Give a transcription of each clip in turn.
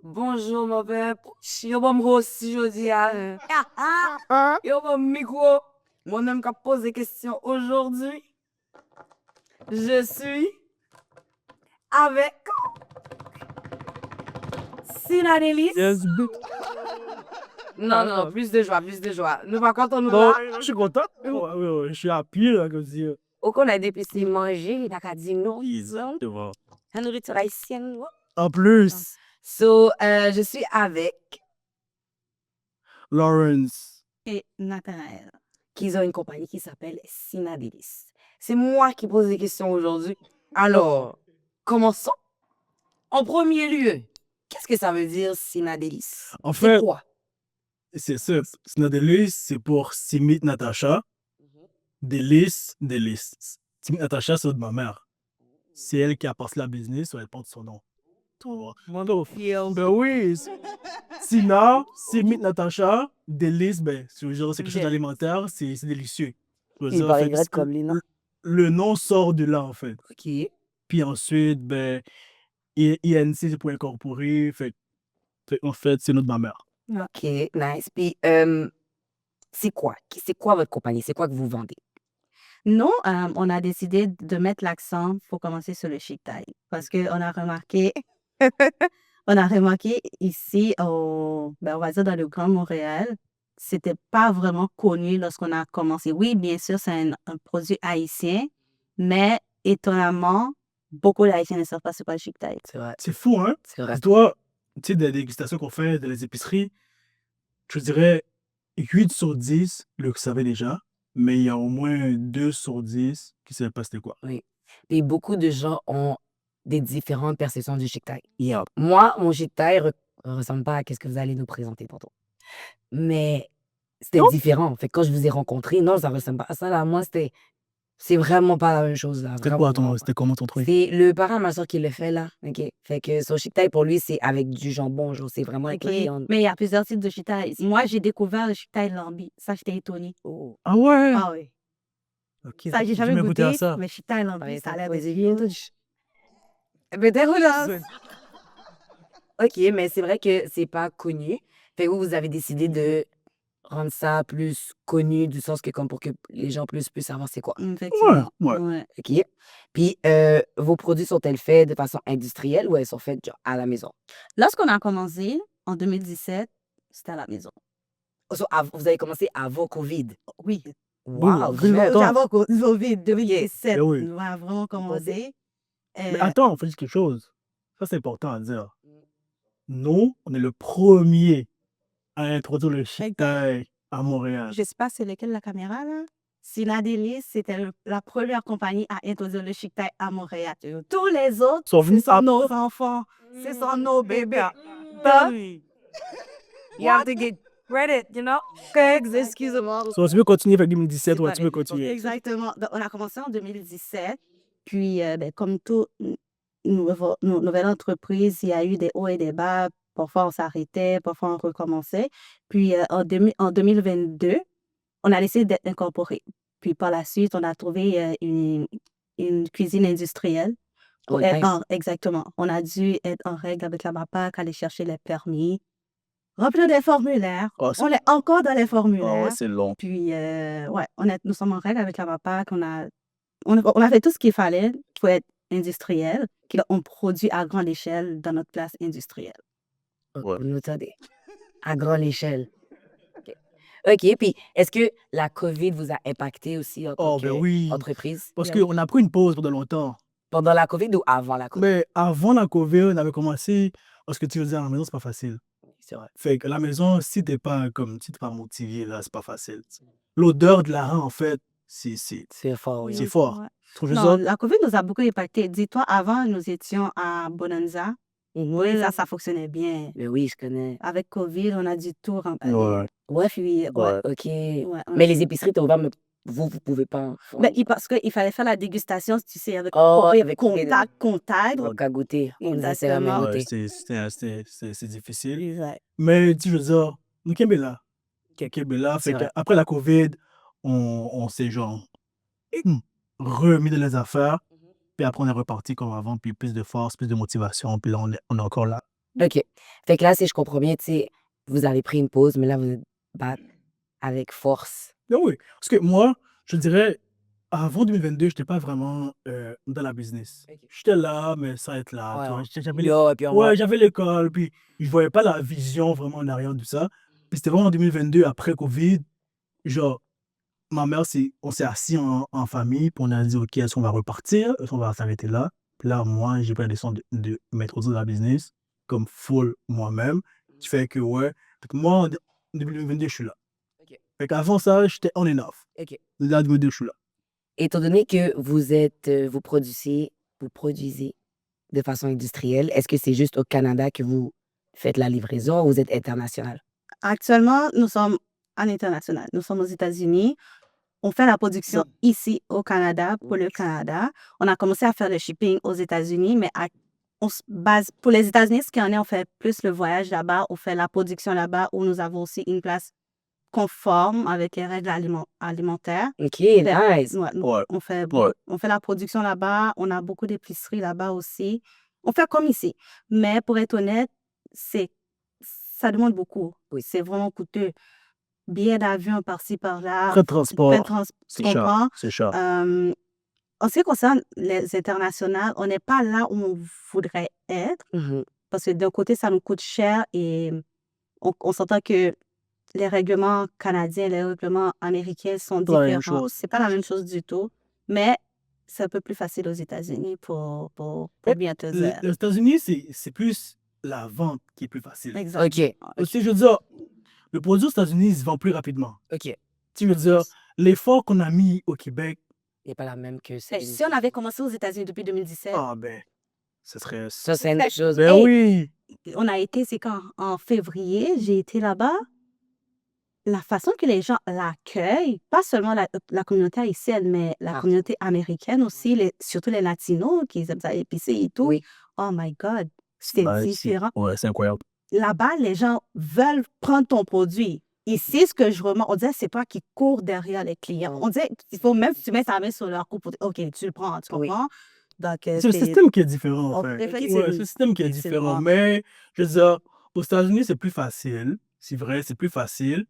Bonjour, mon peuple. Yo, bon, moi aussi, je dis yo, bon, micro. Moi-même, qui pose des questions aujourd'hui, je suis avec Sinadelis. Yes, bit. Non, non, plus de joie, plus de joie. Nous, par contre, on nous Non, là. je suis content. Ouais, je suis happy, là, comme si. Au qu'on a depuis c'est manger, il a qu'à dire non, Ils ont. Tu vois. la nourriture haïtienne. Ouais. En plus, So, je suis avec, Lawrence. Et Nathanaël. qui ont une compagnie qui s'appelle Sinadelis. C'est moi qui pose des questions aujourd'hui. Alors, commençons. En premier lieu, qu'est-ce que ça veut dire Sinadelis? En C'est fait, quoi? c'est ça. Sinadelis, c'est pour Simit Natacha. Délice. Simit Natacha, c'est de ma mère. C'est elle qui a passé la business, elle porte son nom. Toi, ben oui. Sina, Simit Natacha, Délice, ben, c'est genre, c'est quelque chose d'alimentaire, c'est délicieux. Je veux Il dire, paraît fait, grec comme lui, non? le nom sort de là, en fait. Ok. Puis ensuite, ben, INC, c'est pour incorporer. En fait, c'est notre ma-mère. Ok, nice. Puis, c'est quoi? C'est quoi votre compagnie? C'est quoi que vous vendez? Nous, on a décidé de mettre l'accent pour commencer sur le chic taille parce qu'on a remarqué, on a remarqué ici, on va dire dans le Grand Montréal, c'était pas vraiment connu lorsqu'on a commencé. Oui, bien sûr, c'est un produit haïtien, mais étonnamment, beaucoup d'Haïtiens ne savent pas c'est quoi le chic taille. C'est vrai. C'est fou, hein? C'est vrai. Toi, tu sais, des dégustations qu'on fait dans les épiceries, je dirais 8 sur 10 le savaient déjà, mais il y a au moins 2 sur 10 qui ne savaient pas c'était quoi. Oui. Et beaucoup de gens ont des différentes perceptions du chic taille. Moi, mon chic taille ressemble pas à ce que vous allez nous présenter tantôt. Mais c'était Non. différent. Fait que quand je vous ai rencontré, non, ça ressemble pas à ça. Là, moi, c'est vraiment pas la même chose. Là. C'était Vraiment, quoi vraiment pas. c'était comment ton truc? C'est le parent de ma soeur qui le fait là. OK. Fait que son chic taille pour lui, c'est avec du jambon. Genre, c'est vraiment avec Ok. la viande. Mais il y a plusieurs types de chic taille. Moi, j'ai découvert le chic taille lambi. Ça, j'étais étonnée. Oh. Ah ouais? Ah oui. Ok, Ça, j'ai jamais goûté à goûté, ça. mais chic taille lambi, Ouais, ça a l'air ouais, de Mais OK, mais c'est vrai que c'est pas connu. Fait que vous avez décidé de rendre ça plus connu, du sens que comme pour que les gens puissent savoir c'est quoi. Effectivement. Ouais. Ouais. OK. Puis, vos produits sont-ils faits de façon industrielle ou elles sont faites genre à la maison? Lorsqu'on a commencé, en 2017, c'était à la maison. So, vous avez commencé avant COVID. Oui. Wow, très vraiment. longtemps. Avant Covid, 2017, Ben oui. on a vraiment commencé. Mais attends, on fait juste quelque chose. Ça, c'est important à dire. Nous, on est le premier à introduire le chic taille à Montréal. Je sais pas c'est lequel la caméra, là. Sinadelis, c'était la première compagnie à introduire le chic taille à Montréal. Tous les autres, Sont ce venus sont nos enfants, ce sont nos bébés. But You have to get credit, you know? Excuse-moi. So, tu veux continuer avec 2017 ou tu veux continuer? Exactement. Donc, on a commencé en 2017. Puis, comme toute nouvelle entreprise, il y a eu des hauts et des bas. Parfois, on s'arrêtait, parfois, on recommençait. Puis, en 2022, on a décidé d'être incorporé. Puis, par la suite, on a trouvé une cuisine industrielle. Pour Oh, être nice. exactement. On a dû être en règle avec la MAPAC, aller chercher les permis, remplir des formulaires. Oh, On est encore dans les Ah formulaires. ouais, c'est long. Puis, ouais, nous sommes en règle avec la MAPAC. On a fait tout ce qu'il fallait pour être industriel. Puis là, on produit à grande échelle dans notre place industrielle. Ouais. Vous m'entendez? À grande échelle. OK. Puis, est-ce que la COVID vous a impacté aussi en tant Oh, ben oui. qu'entreprise? Parce qu'on a pris une pause pendant longtemps. Pendant la COVID ou avant la COVID? Mais avant la COVID, on avait commencé. Parce que tu veux dire, à la maison, c'est pas facile. C'est vrai. Fait que la maison, si t'es pas motivé, là, c'est pas facile. L'odeur de la rang, en fait, c'est C'est fort, oui. c'est fort. Ouais. Tu vois, je veux Non, dire, la COVID nous a beaucoup impacté. Dis-toi, avant, nous étions à Bonanza. Oui, ça fonctionnait bien. Mais oui, je connais. Avec COVID, on a dû tout remplacer. Ouais. Ouais, puis, Ouais. OK. Ouais, Mais les épiceries étaient ouvertes, mais vous pouvez pas. mais parce qu'il fallait faire la dégustation, tu sais, avec Oh, avec contact. Donc, à goûter. On ne sait jamais Exactement. Ouais, goûter. c'est difficile. Exact. Mais tu veux dire, nous, Kébéla. Kébéla, C'est fait vrai. qu'après la COVID, on s'est genre remis dans les affaires. Puis après, on est reparti comme avant, puis plus de force, plus de motivation. Puis là, on est encore là. OK. Fait que là, si je comprends bien, tu sais, vous avez pris une pause, mais là, vous êtes back avec force. Ben oui, parce que moi, je dirais, avant 2022, je n'étais pas vraiment dans la business. OK. J'étais là, mais sans être là, tu vois. Ouais, J'avais là, puis on va... ouais, j'avais l'école, puis je voyais pas la vision vraiment en arrière de ça. Puis c'était vraiment en 2022, après Covid, genre, ma mère, on s'est assis en famille, puis on a dit, OK, est-ce qu'on va repartir? Est-ce qu'on va s'arrêter là? Puis là, moi, j'ai pris la décision de m'introduire dans la business, comme full moi-même. Qui fait que, ouais, fait que moi, en 2022, je suis là. OK. Fait qu'avant ça, j'étais on and off. OK. Là, 2022, je suis là. Étant donné que vous êtes, vous produisez de façon industrielle, est-ce que c'est juste au Canada que vous faites la livraison ou vous êtes international? Actuellement, nous sommes à l'international. Nous sommes aux États-Unis. On fait la production ici au Canada pour le Canada. On a commencé à faire le shipping aux États-Unis, mais on se base pour les États-Unis, ce qu'il y en est, on fait plus le voyage là-bas, on fait la production là-bas où nous avons aussi une place conforme avec les règles alimentaires. OK, nice. Ouais, Ouais. on fait Ouais. la production là-bas, on a beaucoup d'épiceries là-bas aussi. On fait comme ici. Mais pour être honnête, ça demande beaucoup. Oui. C'est vraiment coûteux. Billets d'avion par-ci, par-là. Frais de transport, Tu c'est cher. comprends? C'est cher. En ce qui concerne les internationales, on n'est pas là où on voudrait être Mhm. parce que d'un côté, ça nous coûte cher et on s'entend que les règlements canadiens et les règlements américains sont Pas la même différents. chose. C'est pas la même chose du tout, mais c'est un peu plus facile aux États-Unis pour Mais bien te dire. Les États-Unis, c'est plus la vente qui est plus facile. Exact. OK. Aussi, je veux dire, le produit aux États-Unis, il se vend plus rapidement. OK. Tu veux dire, l'effort qu'on a mis au Québec, Il n'est pas la même que Ben, si on avait commencé aux États-Unis depuis 2017, ah ben, ce serait... Ça, c'est une chose. Ben Hey! oui! on a été, c'est quand en février, j'ai été là-bas. La façon que les gens l'accueillent, pas seulement la communauté haïtienne, mais la Ah. communauté américaine aussi, surtout les Latinos qui aiment ça épicé et tout. Oui. Oh my God, c'est différent. Ouais, c'est incroyable. Là-bas, les gens veulent prendre ton produit. Ici, ce que je remarque, on dirait c'est pas qu'ils courent derrière les clients. On dirait qu'il faut même que tu mets ta main sur leur cou pour dire, OK, tu le prends, tu Oui. comprends? Donc, C'est le système qui est différent, en on fait. préfère- Ouais, c'est le système qui est Effectivement. différent. Mais, je veux dire, aux États-Unis, c'est plus facile. C'est vrai, c'est plus facile.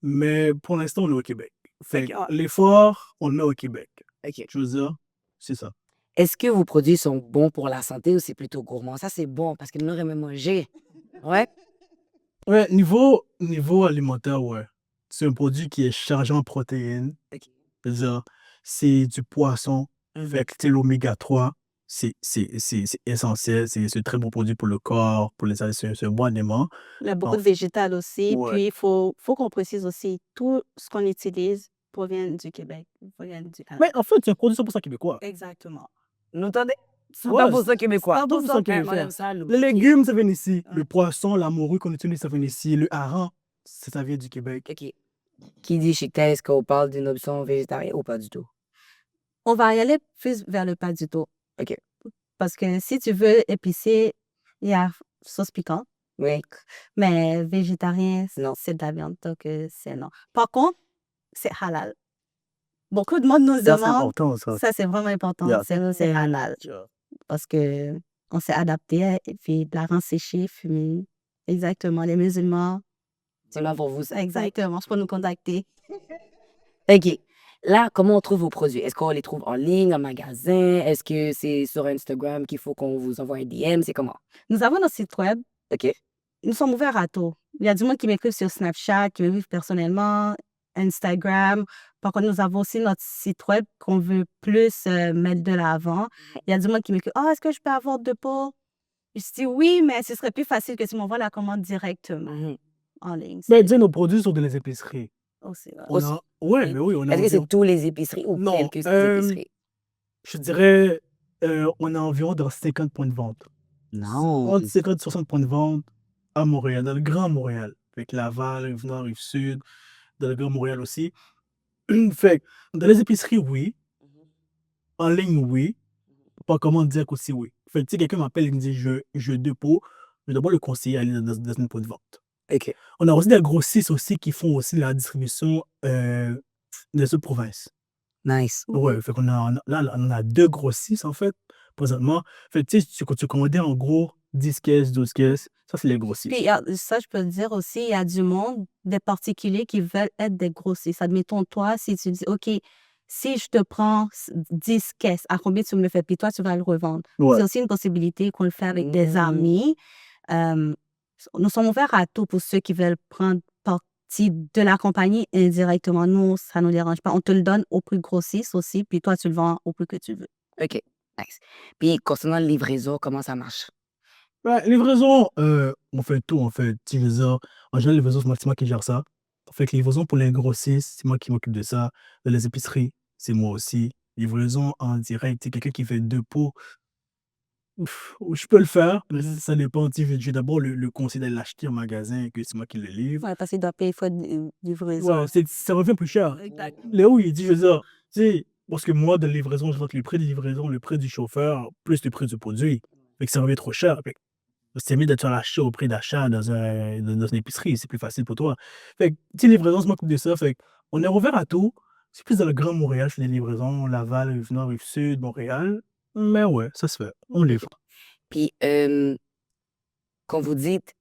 Mais pour l'instant, on est au Québec. Fait que l'effort, on le met au Québec. OK. Je veux dire, c'est ça. Est-ce que vos produits sont bons pour la santé ou c'est plutôt gourmand? Ça, c'est bon parce que nous, on aime manger. Ouais. Ouais, niveau alimentaire, ouais. C'est un produit qui est chargé en protéines. OK. Je veux dire, c'est du poisson. Fait que, tu sais, l'oméga 3, c'est essentiel. C'est un très bon produit pour le corps, pour les c'est un bon aliment. Il y a beaucoup Non. de végétal aussi. Ouais. Puis, il faut qu'on précise aussi, tout ce qu'on utilise provient du Québec, provient du Canada. Mais en fait, c'est un produit 100% québécois. Exactement. Nous entendez? Ouais, 100% québécois. 100% On québécois. aime ça, nous. Les légumes, ça vient d'ici. Ouais. Le poisson, la morue qu'on utilise, ça vient d'ici. Le hareng, ça vient du Québec. OK. Qui dit chic-tail, est-ce qu'on parle d'une option végétarienne ou pas du tout? On va y aller plus vers le pas du tout. OK. Parce que si tu veux épicé, il y a sauce piquante. Oui. Mais végétarien, Non. c'est de la viande, donc c'est non. Par contre, c'est halal. Beaucoup de monde nous Ça, c'est demande. important, ça. Ça, c'est vraiment important. Yeah. C'est halal. Parce que on s'est adapté et puis de la rente séchée, fumée. Exactement. Les musulmans. C'est là pour vous. Exactement. Je peux nous contacter. OK. Là, comment on trouve vos produits? Est-ce qu'on les trouve en ligne, en magasin? Est-ce que c'est sur Instagram qu'il faut qu'on vous envoie un DM? C'est comment? Nous avons notre site web. OK. Nous sommes ouverts à tout. Il y a du monde qui m'écrit sur Snapchat, qui m'écrit personnellement, Instagram. Par contre, nous avons aussi notre site web qu'on veut plus mettre de l'avant. Il y a du monde qui m'écrit « Ah, est-ce que je peux avoir de peau? » Je dis « Oui, mais ce serait plus facile que tu m'envoies la commande directement en ligne. » Mais dis, nos produits sont dans les épiceries. Aussi, ouais. On a... Ouais, mais oui, on a Est-ce que environ... c'est tous les épiceries ou Non, quelques épiceries? je dirais, on a environ dans 50 points de vente. Non. Entre 50 et 60 points de vente à Montréal, dans le Grand Montréal. Avec Laval, Rive-Nord, Rive-Sud, dans le Grand Montréal aussi. Fait que dans les épiceries, oui. En ligne, oui. Pas comment dire qu'aussi oui. Fait que si quelqu'un m'appelle et me dit je dépôt, je dois pas le conseiller à aller dans une point de vente. OK. On a aussi des grossistes aussi qui font aussi la distribution des autres provinces. Nice. Ouais, fait qu'on a, là, on a 2 grossistes en fait, présentement. Fait que tu sais, quand tu commandais en gros 10 caisses, 12 caisses, Ça, c'est les grossistes. Puis, ça, je peux te dire aussi, il y a du monde, des particuliers qui veulent être des grossistes. Admettons, toi, si tu dis, OK, si je te prends 10 caisses, à combien tu me le fais? Puis toi, tu vas le revendre. Ouais. C'est aussi une possibilité qu'on le fait avec des amis. Nous sommes ouverts à tout pour ceux qui veulent prendre partie de la compagnie indirectement. Nous, ça ne nous dérange pas. On te le donne au prix grossiste aussi, puis toi, tu le vends au prix que tu veux. OK, nice. Puis concernant la livraison, comment ça marche? Ouais, livraison, on fait tout, en fait. Tu veux dire, en général, livraison, c'est moi qui gère ça. Fait que livraison pour les grossistes, c'est moi qui m'occupe de ça. Dans les épiceries, c'est moi aussi. Livraison en direct, tu sais, quelqu'un qui fait 2 pots, je peux le faire, mais ça dépend. Tu sais, j'ai d'abord le conseil d'aller l'acheter en magasin, que c'est moi qui le livre. Ouais, parce qu'il doit payer frais de livraison. Ouais, ça revient plus cher. Exact. Léo, il dit, je veux dire, tu sais, parce que moi, de livraison, je vois que le prix de livraison, le prix du chauffeur, plus le prix du produit. Fait que ça revient trop cher. Fait que c'est mieux de te faire l'acheter au prix d'achat dans une épicerie, c'est plus facile pour toi. Fait que, tu sais, livraison, je m'occupe de ça. Fait on est ouvert à tout. C'est plus dans le Grand Montréal, je fais des livraisons, Laval, Rive-Nord, Rive-Sud, Montréal. Mais ouais, ça se fait. On livre. Puis, quand vous dites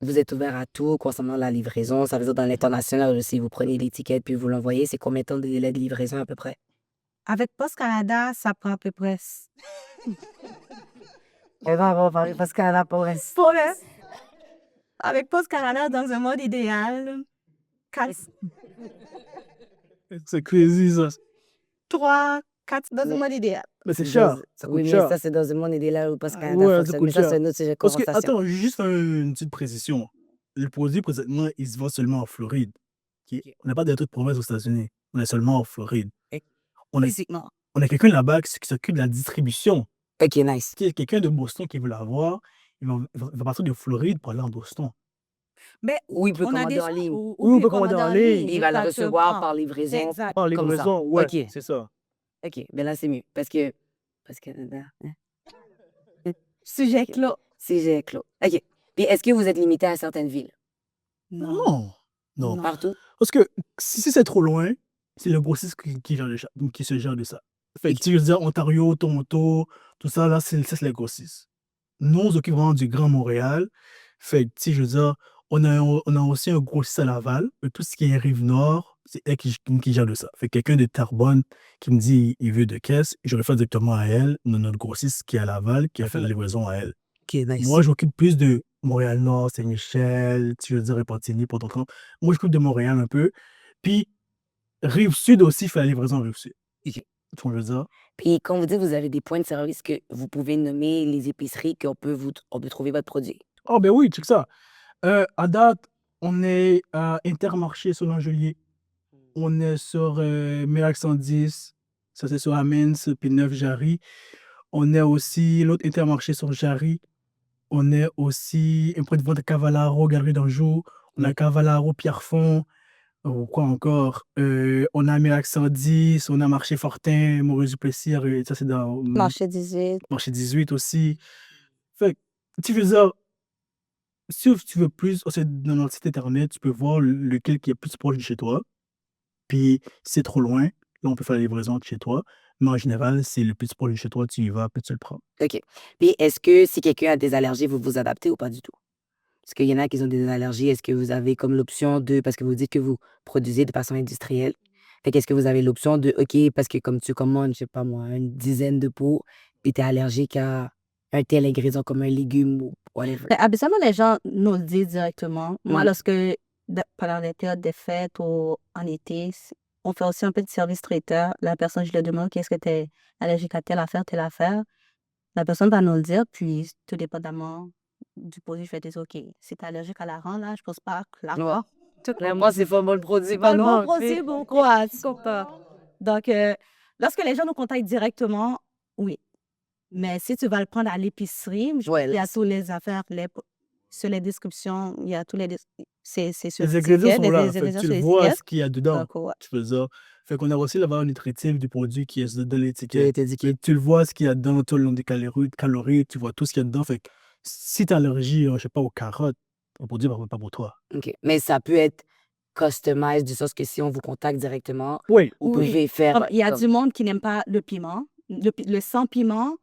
vous êtes ouvert à tout concernant la livraison, ça veut dire dans l'international aussi, vous prenez l'étiquette puis vous l'envoyez, c'est combien de temps de délai de livraison à peu près? Avec Post Canada, ça prend à peu près. On va parler parce qu'elle a pas Avec Post Canada, dans un mode idéal, C'est crazy, ça. 3, 4, dans un mode idéal. Mais c'est cher. Ça coûte Oui, mais cher. ça, c'est dans un monde idéal où parce qu'elle Ouais, a ça fonctionne. coûte Mais ça, cher. c'est un autre sujet de Parce que, conversation. attends, juste une petite précision. Le produit, présentement, il se vend seulement en Floride. Ok? On n'a pas d'autres provinces aux États-Unis. On est seulement en Floride. On a, Physiquement. on a quelqu'un là-bas qui s'occupe de la distribution. OK, nice. Si quelqu'un de Boston qui veut l'avoir, il va partir de Floride pour aller en Boston. Mais Oui, il peut on a commander des en gens ligne. où Oui, on il peut commander en ligne. Il va le recevoir exactement. par livraison. Exact. Par Comme ça. livraison, ouais, OK. c'est ça. OK, ben là, c'est mieux. Parce que Canada, Sujet clos. sujet clos. OK. Puis, est-ce que vous êtes limité à certaines villes? Non. Non. Non. Partout? Parce que si c'est trop loin, c'est le grossiste qui se gère de ça. Fait que tu veux dire Ontario, Toronto, tout ça, là, c'est les grossistes. Nous, on s'occupe vraiment du Grand Montréal. Fait que, tu sais, je veux dire, on a aussi un grossiste à Laval. Tout ce qui est Rive-Nord, c'est elle qui gère de ça. Fait que quelqu'un de Terrebonne qui me dit il veut de caisse, je réfère directement à elle. On a notre grossiste qui est à Laval, qui a fait la livraison à elle. OK, nice. Moi, je m'occupe plus de Montréal-Nord, Saint-Michel, tu veux dire, Repentigny, Port-au-Prince. Moi, je m'occupe de Montréal un peu. Puis, Rive-Sud aussi fait la livraison Rive-Sud. OK. Tu vois, je veux dire? Puis, quand vous dites que vous avez des points de service que vous pouvez nommer les épiceries qu'on peut trouver votre produit. Oh, ben oui, check ça. À date, on est à Intermarché sur l'Angelier. On est sur Miracle 110. Ça, c'est sur Amens, puis Neuf-Jarry. On est aussi l'autre Intermarché sur Jarry. On est aussi un point de vente à Cavalaro, Galerie d'Anjou. On a Cavalaro, Pierrefonds. Ou quoi encore? On a Miracle 110. On a Marché Fortin, Maurice-Duplessis. Ça, c'est dans Marché 18. Marché 18 aussi. Fait que, tu veux dire, si tu veux plus, dans notre site internet, tu peux voir lequel qui est plus proche de chez toi. Puis, si c'est trop loin, là, on peut faire la livraison de chez toi. Mais en général, c'est le plus proche de chez toi, tu y vas, puis tu le prends. OK. Puis, est-ce que si quelqu'un a des allergies, vous vous adaptez ou pas du tout? Est-ce qu'il y en a qui ont des allergies? Est-ce que vous avez comme l'option de, parce que vous dites que vous produisez de façon industrielle, fait qu'est-ce que vous avez l'option de, OK, parce que comme tu commandes, je sais pas moi, une dizaine de pots, puis tu es allergique à un tel ingrédient comme un légume ou whatever. Habituellement, les gens nous le disent directement. Moi, Mhm. lorsque, pendant les périodes des fêtes ou en été, on fait aussi un peu de service traiteur. La personne, je lui demande qu'est-ce que tu es allergique à telle affaire. La personne va nous le dire, puis tout dépendamment du produit, je vais dire, OK, si tu es allergique à l'arran, là, je pense pas que l'arran. Moi, c'est pas moi le produit. Pas le bon produit, bon quoi, tu comprends. Donc, lorsque les gens nous contactent directement, oui. Mais si tu vas le prendre à l'épicerie, Ouais, il y a là, toutes les affaires, sur les descriptions, il y a tous les... C'est sur Les ingrédients l'étiquette, sont là. les Fait que ingrédients tu sur le vois l'étiquette. ce qu'il y a dedans. Donc, ouais. Tu veux dire. Fait qu'on a aussi la valeur nutritive du produit qui est dans tu l'étiquette. t'es dit que. Tu le vois ce qu'il y a dedans, tout le long des calories, tu vois tout ce qu'il y a dedans. Fait que si tu as allergie, je sais pas, aux carottes, le produit va pas pour toi. OK. Mais ça peut être customized du sens que si on vous contacte directement, Oui. vous Oui. pouvez faire. Il y a du monde qui n'aime pas le piment. Le sans piment,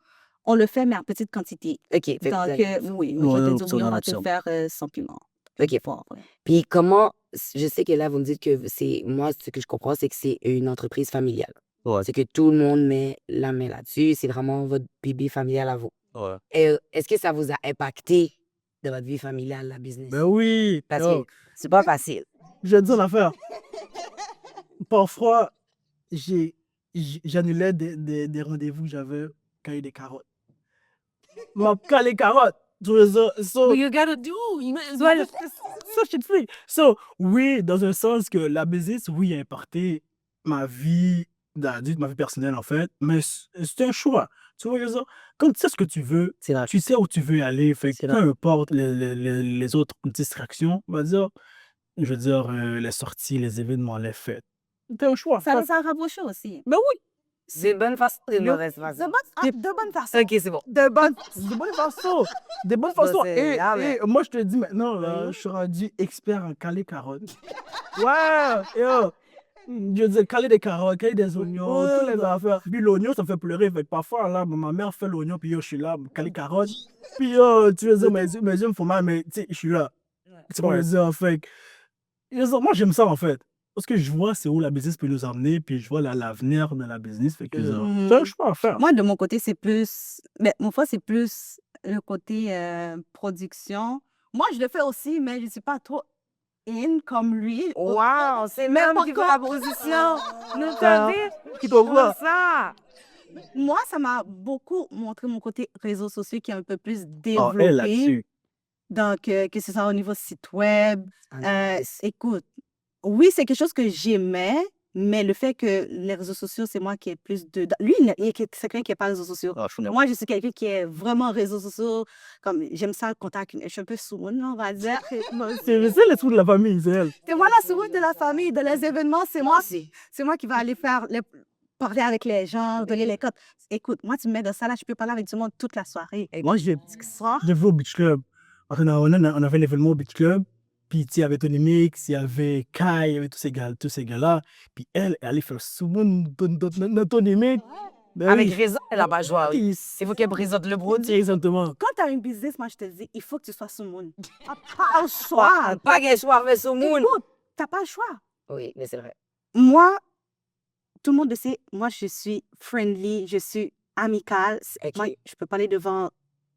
On le fait, mais en petite quantité. OK. Fait que vous Donc, avez- oui, Ouais, je vais ouais, te c'est dire, une on va te option. faire sans piment. OK. Fort, ouais. Puis comment, je sais que là, vous me dites que c'est, moi, ce que je comprends, c'est que c'est une entreprise familiale. Ouais. C'est que tout le monde met la main là-dessus. C'est vraiment votre bébé familial à vous. Ouais. Et est-ce que ça vous a impacté de votre vie familiale, la business? Ben oui. Parce Yo, que c'est pas facile. je vais te dire l'affaire. Parfois, j'annulais des rendez-vous que j'avais quand il y a des carottes. Mais quand les carottes, tu veux dire, so, you gotta do. You might as well. so shit free. So, oui, dans un sens que la business, oui, a impacté ma vie d'adulte, ma vie personnelle, en fait, mais c'est un choix. Tu vois, je veux dire, quand tu sais ce que tu veux, C'est vrai. tu sais où tu veux aller, fait que C'est peu importe les autres distractions, on va dire, je veux dire, les sorties, les événements, les fêtes. C'est un choix. Ça rapproche aussi. Ben oui. C'est une bonne façon ou une mauvaise façon? De bonne façon. OK, c'est bon. De bonne De bonne façon. De bonne Bon, façon. c'est- Et, ah, mais- et moi, je te dis maintenant, là, je suis rendu expert en caler carottes. Ouais, yo. Je veux dire, caler des carottes, caler des oignons, toutes les affaires. Puis l'oignon, ça me fait pleurer. Fait que parfois, là, ma mère fait l'oignon, puis yo, je suis là, caler carottes. Puis yo, tu veux dire, mes yeux me font mal, mais tu sais, je suis là. Tu vois, je veux dire, fait que, je veux dire, moi, j'aime ça, en fait. Parce que je vois c'est où la business peut nous emmener, puis je vois l'avenir de la business. Fait que, c'est un choix à faire. Moi, de mon côté, c'est plus. Mais mon fois, c'est plus le côté production. Moi, je le fais aussi, mais je ne suis pas trop in comme lui. Wow, c'est Mais même par qui fait la contre- position. Nous Ah. t'as Qui t'en voit? ça. Moi, ça m'a beaucoup montré mon côté réseaux sociaux qui est un peu plus Oh, elle développé. là-dessus. Donc, que ce soit au niveau site web. Nice. Écoute, oui, c'est quelque chose que j'aimais, mais le fait que les réseaux sociaux, c'est moi qui ai plus dedans. Lui, c'est quelqu'un qui n'est pas réseaux sociaux. Ah, je suis Moi, je suis quelqu'un qui est vraiment réseaux sociaux. Comme j'aime ça, le contact. Je suis un peu sourde, on va dire. C'est le truc de la famille, c'est elle. C'est moi la sourde de la famille, de les événements. C'est moi qui va aller parler avec les gens, donner les codes. Écoute, moi, tu me mets dans ça là, je peux parler avec tout le monde toute la soirée. Moi, j'ai Ça, vu au Beach Club. On avait l'événement au Beach Club. Puis, tu sais, il y avait Tony Mix, il y avait Kai, il y avait tous ces gars-là. Puis, elle allait faire souvent dans Tony Mix. Ben Avec oui. raison, elle a pas joué. Oui. Oui, Il faut qu'elle présente le produit. exactement. quand tu as une business, moi, je te dis, il faut que tu sois sous le monde. Pas le choix. Pas qu'elle soit avec son monde. Écoute, t'as pas le choix. Oui, mais c'est vrai. Moi, tout le monde le sait, moi, je suis friendly, je suis amicale. Ok. Moi, je peux parler devant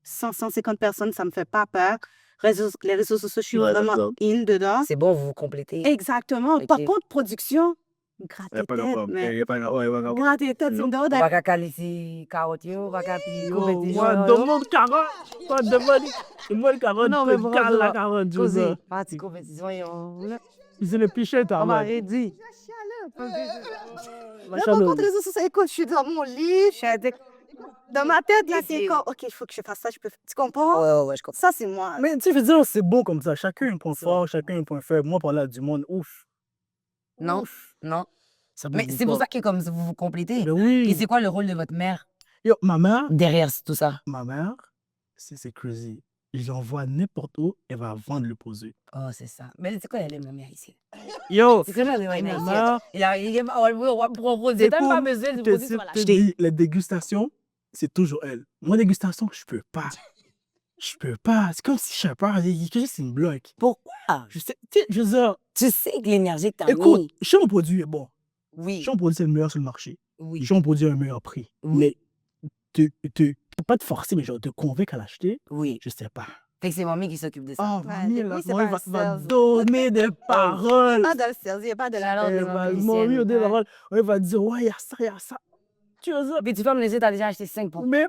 150 personnes, ça me fait pas peur. Les réseaux sociaux, je suis Ouais, vraiment d'accord. in dedans. C'est bon, vous vous complétez. Exactement. Par Ok. contre, production, gratte Il n'y a pas de tête, problème. mais Il y a pas de problème. gratte tête, tu me donnes On va qu'à qualifier carotte, on va qu'à piquer compétition. Moi, demande carotte. Moi, demande carotte. Non, mais tu bon, cales la bon, carotte. je veux Causer, dire. partie compétition, Puis c'est le pichet, t'as on m'a mal. dit. Mais par contre, les réseaux sociaux, écoute, je suis dans mon lit, je suis dans ma tête, là, c'est Easy. comme, OK, il faut que je fasse ça, tu comprends? Ouais, je comprends. Ça, c'est moi. Mais tu sais, je veux dire, c'est beau comme ça. Chacun a un point fort, chacun a un point faible. Moi, parler du monde, ouf. Non, non. Ça Mais bouge c'est pour pas. ça que comme vous vous complétez. Mais oui. Et c'est quoi le rôle de votre mère Yo, ma mère, derrière tout ça? c'est crazy. Je l'envoie n'importe où, elle va vendre le produit. Oh, c'est ça. Mais c'est quoi elle aime la mère ici? Yo, C'est quoi la mère ma ici? mère, On va proposer. T'as pas besoin de produit sur la je te dis, la dégustation, c'est toujours elle. Moi, dégustation, je peux pas. Je peux pas. C'est comme si je sais pas, quelque chose qui me bloque. Pourquoi? Je sais, tu sais, je veux dire, Tu sais que l'énergie que t'as écoute, mis. je sais mon produit est bon. Oui, Je sais mon produit c'est le meilleur sur le marché. oui. Je sais mon produit a un meilleur prix. Oui. Mais pas te forcer, mais genre te convaincre à l'acheter, Oui. je sais pas. Fait que c'est mamie qui s'occupe de ça. Oh, Ouais, mamie, oui, là, c'est mamie pas va un sales. donner des paroles. Pas dans le service, il n'y a pas de la Alors, Elle des va mamie mamie au lycéennes. paroles. Elle va dire, ouais, il y a ça, il y a ça. Tu vois ça? Puis tu fermes les yeux, t'as déjà acheté 5 pour. Mais,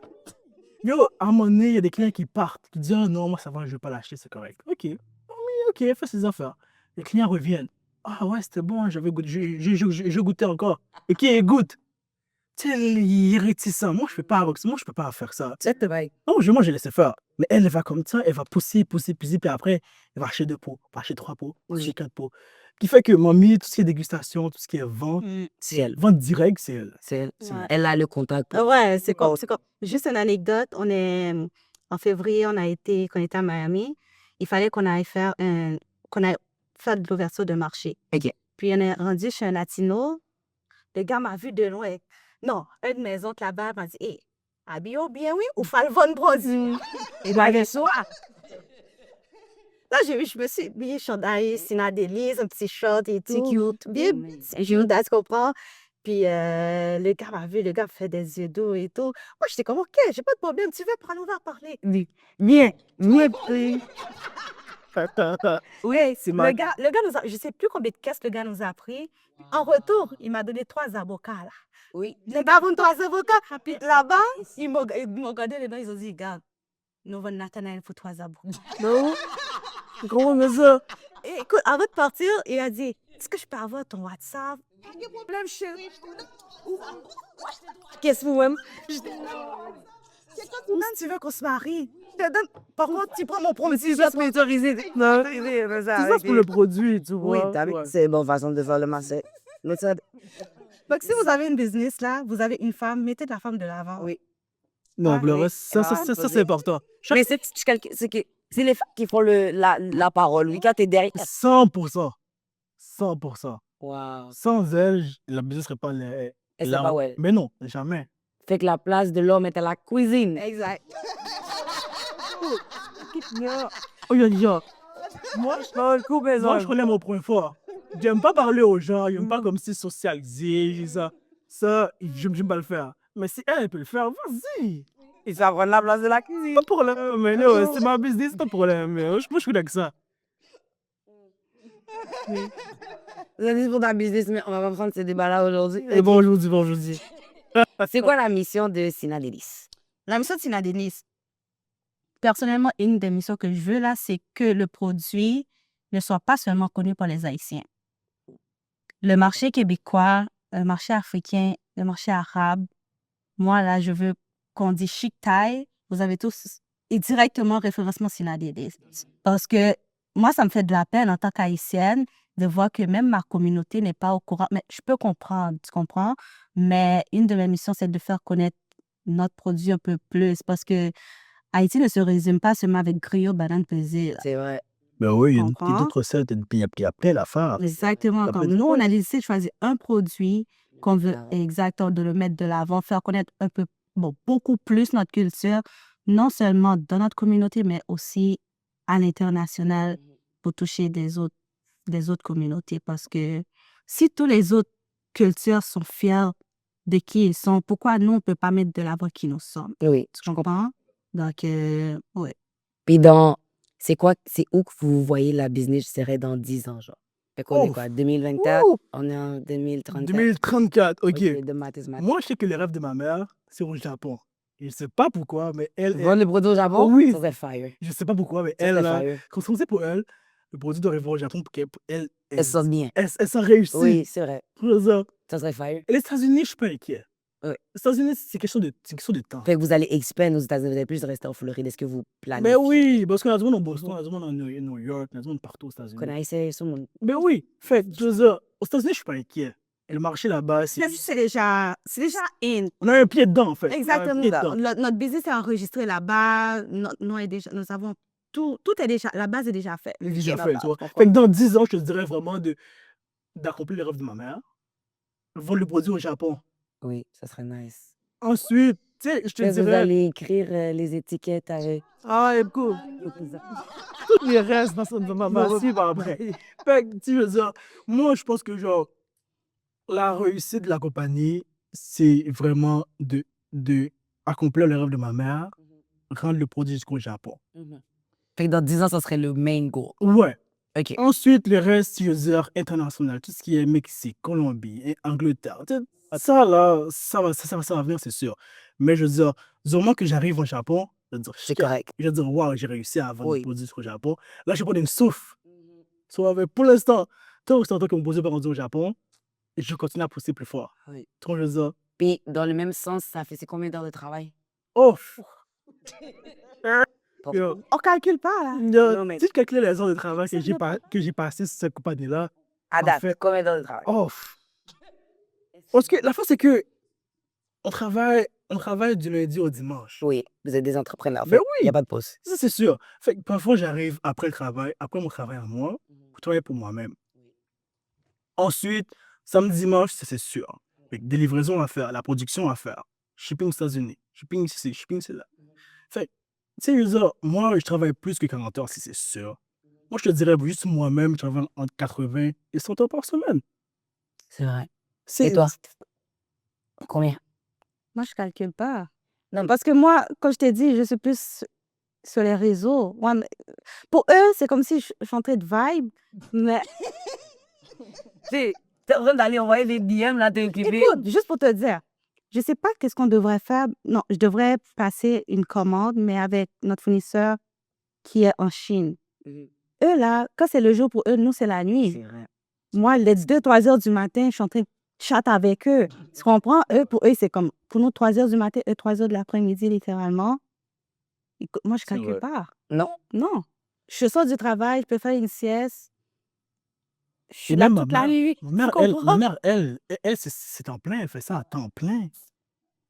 yo, à un moment donné, il y a des clients qui partent, qui disent, ah non, moi ça va, je vais pas l'acheter, c'est correct. Ok, mamie, ok, fais ses affaires. Les clients reviennent. Ah ouais, c'était bon, j'avais goûté, je goûtais encore. Et qui goûte? Tu sais, il est réticent. Moi, je peux pas faire ça. C'est vrai. Non, moi, je laisse faire. Mais elle va comme ça, elle va pousser, puis après, elle va acheter 2 pots, elle va acheter 3 pots, elle va acheter 4 pots. Qui fait que mamie, tout ce qui est dégustation, tout ce qui est vente, C'est elle. vente directe, c'est elle. C'est elle. Ouais. Elle a le contact. Ouais, c'est comme. Juste une anecdote, en février, quand on était à Miami, il fallait qu'on aille faire de l'ouverture de marché. Ok. Puis on est rendu chez un latino, le gars m'a vu de loin. Non, une maison là-bas, il m'a dit, hey, Habillez bien, oui, ou faire le bon produit. Et bien, le soir. Là, je me suis habillée, chandail, Sina Délice, un petit short et tout. Cute. Bien, je vous tu comprends. Puis le gars m'a vu, le gars me fait des yeux doux et tout. Moi, j'étais comme, OK, j'ai pas de problème, tu veux prendre, on va parler. Viens, puis. Oui, C'est ma- le gars nous a, je sais plus combien de caisses le gars nous a pris. En retour, il m'a donné 3 avocats, là. Oui. Les gars ont 3 avocats. Puis là-bas, ils m'ont regardé les dents, ils ont dit, regarde, nous venons Nathanaël pour 3 avocats. Non? Comment ça? Et écoute, avant de partir, il a dit, est-ce que je peux avoir ton WhatsApp? Pas de problème, chérie. Qu'est-ce que vous aimez? C'est quand tu veux qu'on se marie. Je te donne. Par contre, tu prends mon promotion. Ça se met autorisé. Non, C'est ça, c'est pour le produit, tu Oui, vois. t'as vu, Ouais. c'est une bonne façon de faire le marché. Mais ça, Donc, si vous avez une business là, vous avez une femme, mettez la femme de l'avant. oui. Non, Ah, pour le oui. reste, ça, Ah, ça, posé. c'est important. Mais c'est les femmes qui font la parole. Oui, quand t'es derrière. 100%. 100%. Waouh. Sans elle, la business serait pas Elle sait pas où elle est. Mais non, jamais. Fait que la place de l'homme est à la cuisine. Exact. Oh, yo. Moi, je parle coup, Moi, je connais mon point fort. J'aime pas parler aux gens, j'aime pas comme si socialiser, ça. Ça, j'aime pas le faire. Mais si elle peut le faire, vas-y. Il va prendre la place de la cuisine. Pas de problème, mais non, c'est ma business, pas de problème. Mais moi, je connais que ça. Vous avez dit pour ta business, mais on va pas prendre ce débat-là aujourd'hui. Et bon, aujourd'hui. C'est quoi la mission de Sina Délice? La mission de Sina Denis, personnellement, une des missions que je veux là, c'est que le produit ne soit pas seulement connu par les Haïtiens. Le marché québécois, le marché africain, le marché arabe, moi là, je veux qu'on dise chic taille, vous avez tous et directement référencement Sina Denis. Parce que moi, ça me fait de la peine en tant qu'Haïtienne de voir que même ma communauté n'est pas au courant. Mais je peux comprendre, tu comprends? Mais une de mes missions, c'est de faire connaître notre produit un peu plus parce que Haïti ne se résume pas seulement avec griot, banane pesée. là. C'est vrai. Ben oui, il y a Comprends? d'autres recettes, et puis il y a plein d'affaires. Exactement. Ça peut Comme être nous, on a décidé de choisir un produit qu'on veut Ah ouais. exactement de le mettre de l'avant, faire connaître un peu, beaucoup plus notre culture, non seulement dans notre communauté, mais aussi à l'international pour toucher des autres communautés. Parce que si tous les autres cultures sont fiers de qui ils sont, pourquoi nous, on ne peut pas mettre de l'avant qui nous sommes? Oui. Tu comprends? Donc, oui. Puis c'est où que vous voyez la business serait dans 10 ans, genre? Fait qu'on est Ouf. quoi, 2024? Ouh. On est en 2034. 2034, ok. De maths is maths. Moi, je sais que le rêve de ma mère, c'est au Japon. Je sais pas pourquoi, mais elle, Vendre le produit au Japon? Oh oui. Ça serait fire. je sais pas pourquoi, mais Ça elle, serait là, fire. quand c'est pour elle, le produit doit arriver au Japon pour qu'elle, Elle se sent bien. elle s'en réussit. Oui, c'est vrai. Pour ça. Ça serait fire. Et les États-Unis, je suis pas inquiet. Oui. Les États-unis, c'est question de temps. Fait que vous allez expand aux États-Unis, vous allez plus rester en Floride. Est-ce que vous planifiez? Mais oui, parce qu'on a du monde au Boston, on a du monde en New York, on a du monde partout aux États-Unis. Connaissez tout le monde. Mais oui, fait, je veux dire, aux États-unis, je suis pas inquiet. Et le marché là-bas, C'est déjà in. on a un pied dedans, en fait. On a un Exactement. pied dedans. Notre business est enregistré là-bas. Nous avons tout est déjà, la base est déjà faite. C'est déjà Ok, fait, bah, tu vois. comprends. Fait que dans 10 ans, je te dirais vraiment d'accomplir les rêves de ma mère, vendre le produit au Japon. Oui, ça serait nice. Ensuite, tu sais, je te Fait que vous dirais. allez écrire les étiquettes avec... Ah, écoute, tout les restes dans ma massive après. Fait que, tu veux dire, moi, je pense que, genre, la réussite de la compagnie, c'est vraiment de accomplir le rêve de ma mère, rendre le produit jusqu'au Japon. Fait que dans 10 ans, ça serait le main goal. Ouais. OK. Ensuite, le reste, je veux dire, international, tout ce qui est Mexique, Colombie, et Angleterre. Tu sais, ça, là, ça va venir, c'est sûr. Mais je veux dire, du moment que j'arrive au Japon, je veux dire, C'est correct. je veux dire, waouh, j'ai réussi à vendre Oui. le produit jusqu'au Japon. Là, je prends une souffle. Mais pour l'instant, tant que mon produit n'est pas rendu au Japon, je continue à pousser plus fort. Oui. Tu vois, je veux dire, Puis, dans le même sens, c'est combien d'heures de travail? oh! Pour- Yo, On calcule pas, là. yo, Non, mais- si tu calcules les heures de travail que Ça que j'ai passé sur cette compagnie-là, À en date, fait- combien d'heures de travail? oh! Parce que la fois, c'est que on travaille du lundi au dimanche. Oui, vous êtes des entrepreneurs. Ben Il oui. n'y a pas de pause. Ça, c'est sûr. Fait que parfois, j'arrive après le travail, après mon travail à moi, pour travailler pour moi-même. Ensuite, samedi, dimanche, ça, c'est sûr. Fait que des livraisons à faire, la production à faire. shipping aux États-Unis, shipping ici, shipping c'est là. Fait, tu sais, je veux dire, moi, je travaille plus que 40 heures, si c'est sûr. Moi, je te dirais, juste moi-même, je travaille entre 80 et 100 heures par semaine. C'est vrai. Et C'est toi? Combien? Moi, je calcule pas. Non. Parce que moi, comme je t'ai dit, je suis plus sur les réseaux. Ouais, mais pour eux, c'est comme si je suis en train de vibe, mais T'es en train d'aller envoyer des DM là, t'es occupé. écoute, juste pour te dire, je sais pas qu'est-ce qu'on devrait faire. Non, je devrais passer une commande, mais avec notre fournisseur qui est en Chine. Eux, là, quand c'est le jour pour eux, nous, c'est la nuit. C'est vrai. Moi, les 2-3 heures du matin, je suis en train de chatter avec eux. Tu comprends? Pour eux, c'est comme, pour nous, 3 heures du matin, 3 heures de l'après-midi, littéralement. Écoute, moi, je C'est calcule vrai. pas. Non? Non. Je sors du travail, je peux faire une sieste. Je suis Et là même toute la nuit. ma Tu mère, comprends? elle, c'est temps plein, elle fait ça à temps plein.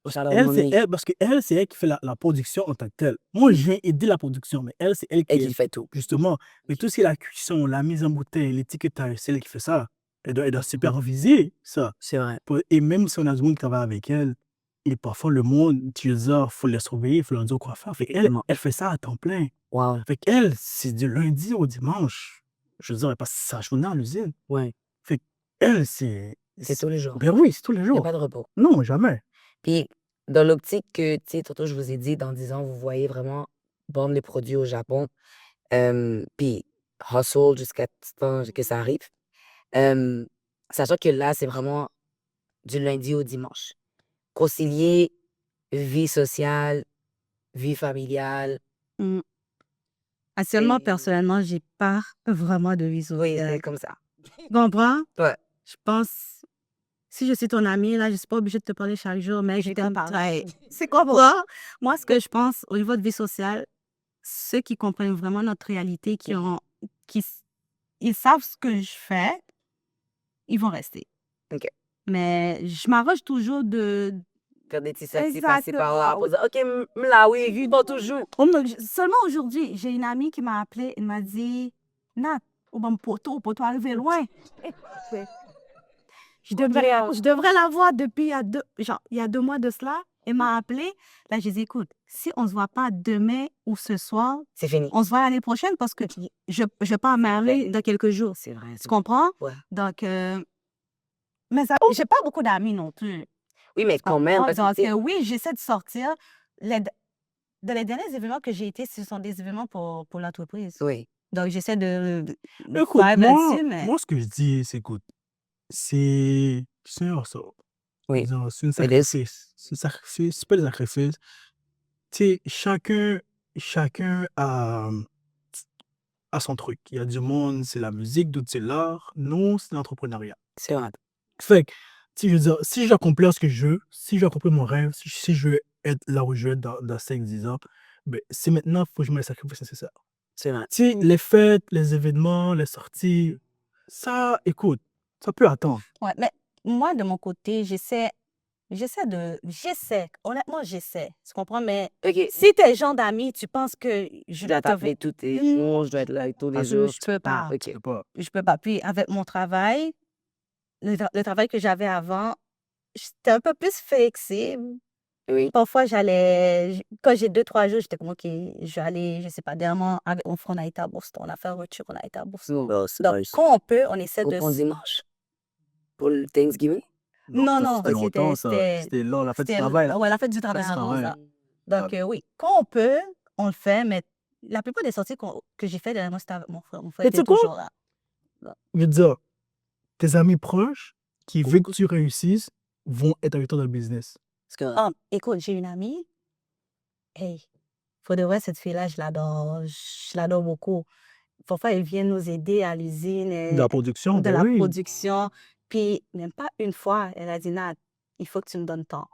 Shout-out Elle, mommy. parce que elle, c'est elle qui fait la production en tant que telle. Moi, je viens aider la production, mais elle, c'est elle Et qui qui fait tout. justement, mais tout ce qui est la cuisson, la mise en bouteille, l'étiquetage, c'est elle qui fait ça. Elle doit superviser ça. C'est vrai. Et même si on a du monde qui travaille avec elle, et parfois le monde, tu veux dire, faut les surveiller, il faut leur dire quoi faire. Fait elle, elle fait ça à temps plein. Wow. Fait qu'elle, c'est du lundi au dimanche. Je veux dire, elle passe sa journée à l'usine. Ouais. Fait qu'elle, c'est... C'est tous les jours. Ben oui, c'est tous les Il n'y a jours. pas de repos. Non, jamais. Puis, dans l'optique que, tu sais, tantôt, je vous ai dit, dans 10 ans, vous voyez vraiment vendre les produits au Japon, puis hustle jusqu'à ce temps que ça arrive. Sachant que là, c'est vraiment du lundi au dimanche. Concilier vie sociale, vie familiale. Actuellement, Et- personnellement, j'ai pas vraiment de vie Oui, sociale. c'est comme ça. Tu comprends? Ouais. Je pense, si je suis ton amie, là, je suis pas obligée de te parler chaque jour, mais je t'aime. C'est quoi pour moi? Moi, ce que je pense au niveau de vie sociale, ceux qui comprennent vraiment notre réalité, ils savent ce que je fais, ils vont rester. OK. Mais je m'arrange toujours de... Faire des petits sacs, passer par là, Exactement. pour dire, OK, là, oui, vivons toujours. Seulement aujourd'hui, j'ai une amie qui m'a appelée, elle m'a dit, Nat, au bon poteau arriver loin. Je devrais la voir depuis il y a 2 mois de cela. Elle m'a appelé. Là, je dis, écoute, si on ne se voit pas demain ou ce soir, C'est fini. on se voit l'année prochaine parce que je pars à Marie dans quelques jours. C'est vrai. Tu comprends? Ouais. Donc, mais ça, j'ai pas beaucoup d'amis non plus. Oui, mais quand même. Parce Donc, que, oui, j'essaie de sortir. Dans les derniers événements que j'ai été, ce sont des événements pour l'entreprise. oui. Donc, j'essaie de Écoute, vibe là-dessus, mais... moi, ce que je dis, c'est, écoute, c'est un ressort. Oui. Disons, c'est un It is. sacrifice. C'est pas des sacrifices. Tu sais, chacun a son truc. Il y a du monde, c'est la musique, d'autres, c'est l'art. Nous, c'est l'entrepreneuriat. C'est vrai. Fait que, tu sais, je veux dire, si j'accomplis ce que je veux, si j'accomplis mon rêve, si je veux être là où je veux être dans 5-10 ans, ben, c'est maintenant qu'il faut que je me les sacrifices nécessaires. C'est vrai. Tu sais, les fêtes, les événements, les sorties, ça, écoute, ça peut attendre. Ouais, mais moi, de mon côté, honnêtement, j'essaie. Tu comprends? Mais OK. si t'es le genre d'ami, tu penses que je Je dois t'appeler tous les jours, je dois être là tous les Parce que jours. je peux pas. Ah, OK. Je sais pas. Je peux pas. Puis, avec mon travail, le travail que j'avais avant, j'étais un peu plus flexible. Oui. Parfois, quand j'ai 2-3 jours, j'étais comme, OK, je vais aller, je sais pas, dernièrement, avec mon frère, on a été à Boston. On a fait un road trip, on a été à Boston. Oh, c'est Donc, nice. quand on peut, on essaie de... Pour ton dimanche. Pour le Thanksgiving. Non, ça, non, c'était longtemps, ça. C'était là, la fête du travail, là. Ouais, la fête du travail Fête du avant travail. ça. Donc, oui, quand on peut, on le fait, mais la plupart des sorties que j'ai faites dernièrement, c'était avec mon frère. Mon frère Mais était tu sais quoi? toujours là. Je veux dire, tes amis proches qui veulent que tu réussisses vont être avec toi dans le business. Parce que, Écoute, j'ai une amie. Hey, pour de vrai, cette fille-là, je l'adore. Je l'adore beaucoup. Parfois, elle vient nous aider à l'usine. De la production, De ben la oui. production. Puis, même pas une fois, elle a dit, Nat, il faut que tu me donnes temps.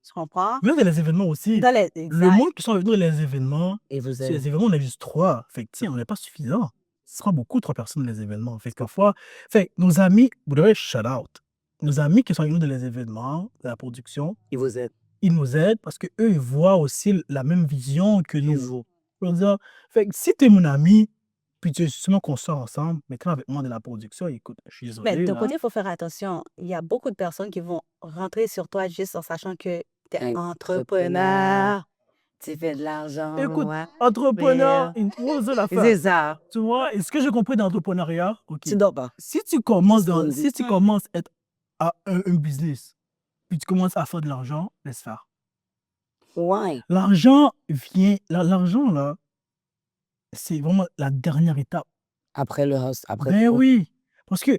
Tu comprends? Même dans les événements aussi. Dans les... Le Exact. monde qui sont avec nous dans les événements, et vous sur les êtes. événements, on a juste 3. Fait que, tu sais, on n'est pas suffisant. Ce sera beaucoup 3 personnes dans les événements. Fait que parfois, fait que nos amis, vous devez shout out. Nos amis qui sont avec nous dans les événements, dans la production, Et vous êtes. ils nous aident parce qu'eux, ils voient aussi la même vision que nous. Je veux dire, fait que si tu es mon ami, puis tu veux justement qu'on sort ensemble, mais tu es avec moi dans la production, écoute, je suis désolé. Mais de là. côté, il faut faire attention. Il y a beaucoup de personnes qui vont rentrer sur toi juste en sachant que T'es Entrepreneur. entrepreneur. Tu fais de l'argent. Écoute, ouais. entrepreneur, Mais, une chose à C'est faire. ça. Tu vois, et ce que j'ai compris dans l'entrepreneuriat, ok, Tu dors pas. si tu commences Juste pour si tu Mm. commences à être à un business, puis tu commences à faire de l'argent, laisse faire. Ouais. L'argent vient, l'argent là, c'est vraiment la dernière étape. Après le host, après Ben tout. oui, parce que,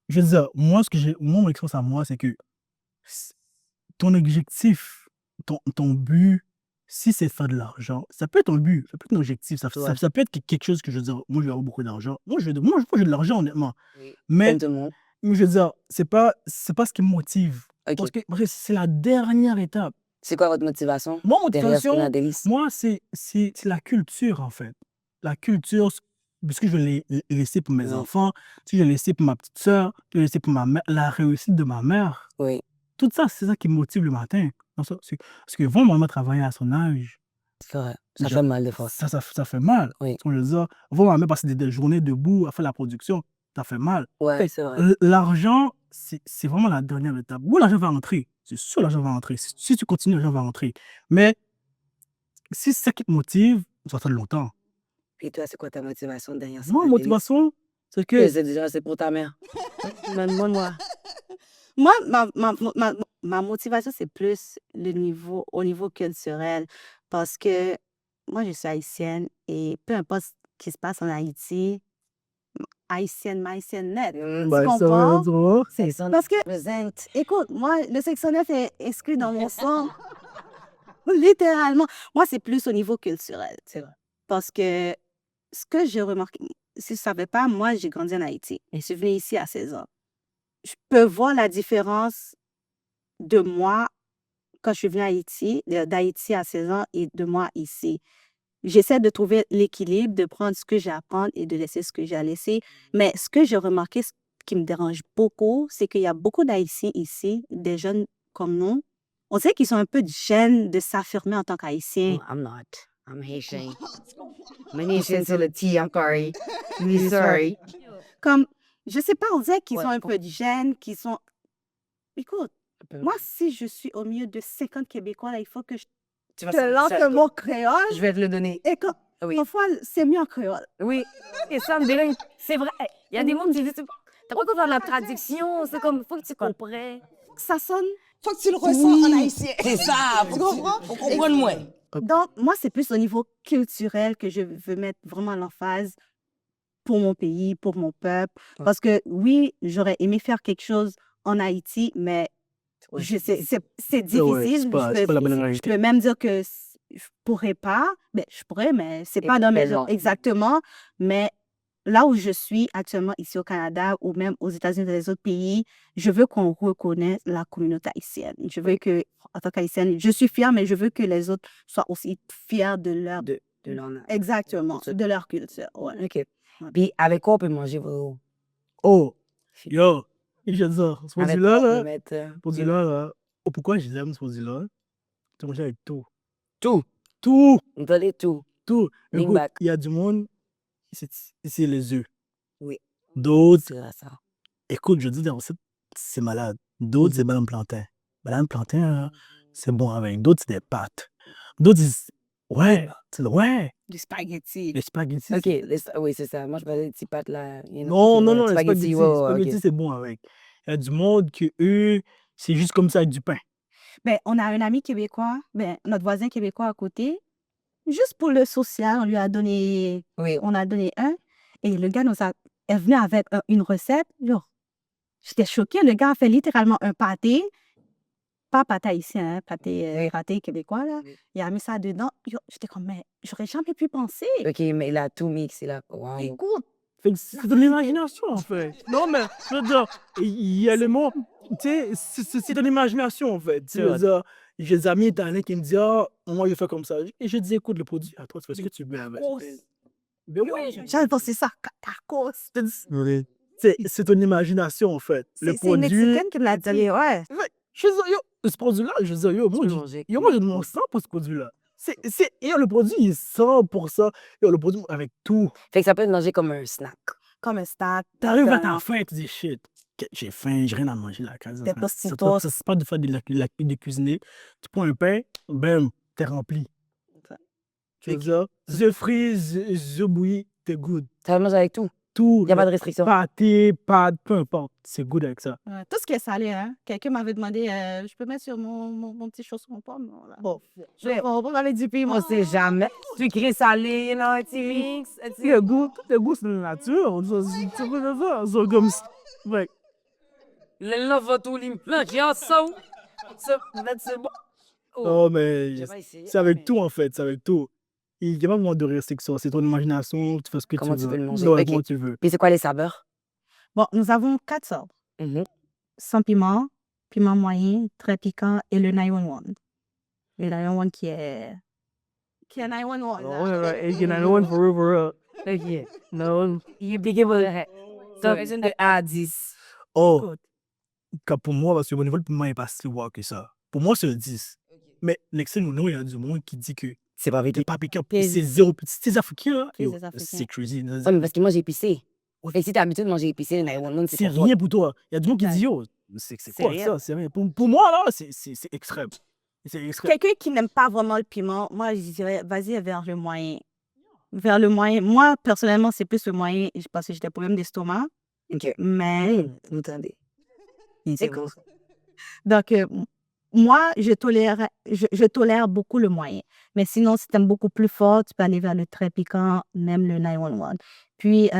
je veux dire, moi, mon expérience à moi, c'est que s- ton objectif, ton but, si c'est de faire de l'argent, ça peut être un but, ça peut être un objectif, Ouais. ça peut être quelque chose que je veux dire, moi, je veux avoir beaucoup d'argent. Moi, je veux de l'argent, honnêtement. Oui. Mais, Comme tout le monde. je veux dire, c'est pas ce qui me motive. Ok. Parce que c'est la dernière étape. C'est quoi votre motivation Mon derrière Spina motivation, Delis? moi, c'est la culture, en fait. La culture, parce que je l'ai laissé pour mes Oui. enfants, si je l'ai laissé pour ma petite sœur, je l'ai laissé pour ma mère, la réussite de ma mère. Oui. Tout ça, c'est ça qui me motive le matin. Parce que voir ma maman travailler à son âge, C'est vrai. Ça déjà, fait mal de force. ça fait mal. Oui. Je veux dire, voir ma mère passer des journées debout à faire la production, ça fait mal. Ouais, Fait c'est vrai. l'argent, c'est vraiment la dernière étape. Oui, l'argent va rentrer. C'est sûr, l'argent va rentrer. Si tu continues, l'argent va rentrer. Mais si c'est ça qui te motive, ça va faire longtemps. Et toi, c'est quoi ta motivation derrière Moi, Spina ma Delis? motivation, c'est que C'est déjà, c'est pour ta mère. Moi, ma motivation, c'est plus au niveau culturel. Parce que moi, je suis haïtienne et peu importe ce qui se passe en Haïti, haïtienne net. Tu ben, ça, comprends? tu vois, C'est ça. Parce que, Présente. écoute, moi, le section 9 est exclu dans mon sang. Littéralement. Moi, c'est plus au niveau culturel. C'est vrai. Parce que ce que j'ai remarqué, si tu ne savais pas, moi, j'ai grandi en Haïti et je suis venue ici à 16 ans. Je peux voir la différence de moi quand je suis venue à Haïti, d'Haïti à 16 ans et de moi ici. J'essaie de trouver l'équilibre, de prendre ce que j'ai à prendre et de laisser ce que j'ai à laisser. Mais ce que j'ai remarqué, ce qui me dérange beaucoup, c'est qu'il y a beaucoup d'Haïtiens ici, des jeunes comme nous. On sait qu'ils sont un peu gênés de s'affirmer en tant qu'Haïtiens. Oh, I'm not. I'm Haitian. I'm Haitian to the T, I'm sorry. I'm sorry. Comme, je sais pas, on dirait qu'ils Ouais, ont un bon. peu de gêne, qu'ils sont... Écoute, moi, si je suis au milieu de 50 Québécois, là, il faut que je Tu vas te lance un mot créole. Je vais te le donner. Et quand, Oui. parfois, c'est mieux en créole. Oui. Et ça me dérange. C'est vrai. Il y a des mots qui disent, t'as pas besoin de faire de la traduction. C'est comme, faut que tu comprennes. Ça sonne... Faut que tu le ressens en haïtien. C'est ça. Tu comprends? Faut comprendre moi. Donc, moi, c'est plus au niveau culturel que je veux mettre vraiment l'emphase pour mon pays, pour mon peuple. Ouais. Parce que oui, j'aurais aimé faire quelque chose en Haïti, mais Ouais. c'est difficile. c'est pas la bonne Je réalité. peux même dire que je pourrais pas. Ben, je pourrais, mais c'est pas dans mes non. exactement. Mais là où je suis actuellement, ici au Canada ou même aux États-Unis, dans les autres pays, je veux qu'on reconnaisse la communauté haïtienne. Je veux que, en tant qu'haïtienne, je suis fière, mais je veux que les autres soient aussi fiers de leur... De l'en Exactement, culture. de leur culture. Ouais. OK. Puis, avec quoi on peut manger vos... oh, yo, je veux dire, ce Avec produit-là, quoi on peut là, mettre... ce produit-là, là, oh, pourquoi je l'aime, ce produit-là? Tu manges avec tout. Tout. Tout, On peut aller tout. tout. Bring Écoute, back. il y a du monde, c'est les œufs. Oui. D'autres, C'est vrai, ça. écoute, je dis des recettes, c'est malade. D'autres, c'est banane plantain. Banane plantain, là, c'est bon avec. D'autres, c'est des pâtes. D'autres, ouais, Du spaghetti. les spaghettis. OK. Oui, c'est ça. Moi, je parlais des petits pâtes, là. Non, les spaghetti. spaghettis, Ouais, ouais, spaghettis, OK. c'est bon avec. Il y a du monde que eux, c'est juste comme ça avec du pain. Ben, on a un ami québécois, ben, notre voisin québécois à côté. Juste pour le social, Oui. on a donné un. Et le gars est venu avec une recette. Yo, j'étais choquée. Le gars a fait littéralement un pâté. Pas pâté haïtien, hein, pâté québécois, là. Oui. Il a mis ça dedans. Yo, j'étais comme, mais j'aurais jamais pu penser. OK, mais il a tout mix. Il a... Wow. Écoute, Fait que c'est de l'imagination, en fait. Non, mais, je veux dire, il y a le mot, tu sais, c'est de l'imagination, en fait. Tu veux dire, j'ai des amis italiens qui me disent, ah, moi, je fais comme ça. Et je dis, écoute, le produit, à toi, tu fais ce que tu veux avec. Ben oui, j'avais pensé ça, tacos. c'est ton imagination, en fait. Le C'est une produit. Mexicaine qui me l'a dit, ouais. Je veux dire, yo, ce produit-là, je veux dire, yo, moi, Tu peux manger. yo, moi, je demande 100 pour ce produit-là. Yo, le produit, il est 100 pour ça. Yo, le produit avec tout. Fait que ça peut être mangé comme un snack. Comme un snack. T'arrives à Dans- ta fin, tu dis shit. j'ai faim, j'ai rien à manger la casa. T'es pas si tôt. C'est pas de faire de cuisiner. Tu prends un pain, bam, t'es rempli. Tu veux ça? Œufs frits, œufs bouillis, t'es good. Ça mange avec tout. Tout. Il n'y a pas de restriction. Pâté, pâte, peu importe. C'est good avec ça. Ouais, tout ce qui est salé, hein. Quelqu'un m'avait demandé, je peux mettre sur mon petit chausson en pomme? Voilà. Bon, On va parler du piment. On sait jamais. Sucré, salé, là, un petit mix. un petit- Le goût, c'est de la nature. Tu peux le faire. C'est comme ça. Ouais. Le love tout l'implant, j'ai un son. Ça, c'est bon. Oh, mais J'ai pas essayé. c'est avec tout, en fait. C'est avec tout. Il n'y a pas vraiment de restriction. C'est ton imagination. Tu fais ce que Comment tu tu veux. veux le manger? Ouais, Ok. comment tu veux. Puis c'est quoi les saveurs? Bon, nous avons 4 sortes. Mhm. Sans piment, piment moyen, très piquant et le 911. Le 911 qui est 911. là. You know, for Ok. Non. Il est piqué pour le reste. Donc, de 1 à 10. Oh, Good. comme pour moi, parce que au niveau du piment, il n'est pas si wow que ça. Pour moi, c'est un 10. Mais l'excès, nous, il y a du monde qui dit que C'est pas c'est piqué. pas piquant. Puis- C'est zéro. C'est des Africains, là. C'est Yo, des Africains. c'est crazy. Ouais, mais parce que moi, j'ai épicé. Ouais. Et si t'as l'habitude de manger épicé, le 911, c'est C'est pour toi. rien pour toi. Il y a du monde qui dit, yo, c'est C'est quoi rien. ça? C'est rien. Pour moi, là, c'est extrême. C'est extrême. Quelqu'un qui n'aime pas vraiment le piment, moi, je dirais, vas-y vers le moyen. Vers le moyen. Moi, personnellement, c'est plus le moyen parce que j'ai des problèmes d'estomac. Ok. Mais, Vous entendez? c'est C'est cool. cool. Donc, moi, je tolère beaucoup le moyen. Mais sinon, si tu aimes beaucoup plus fort, tu peux aller vers le très piquant, même le 911. Puis,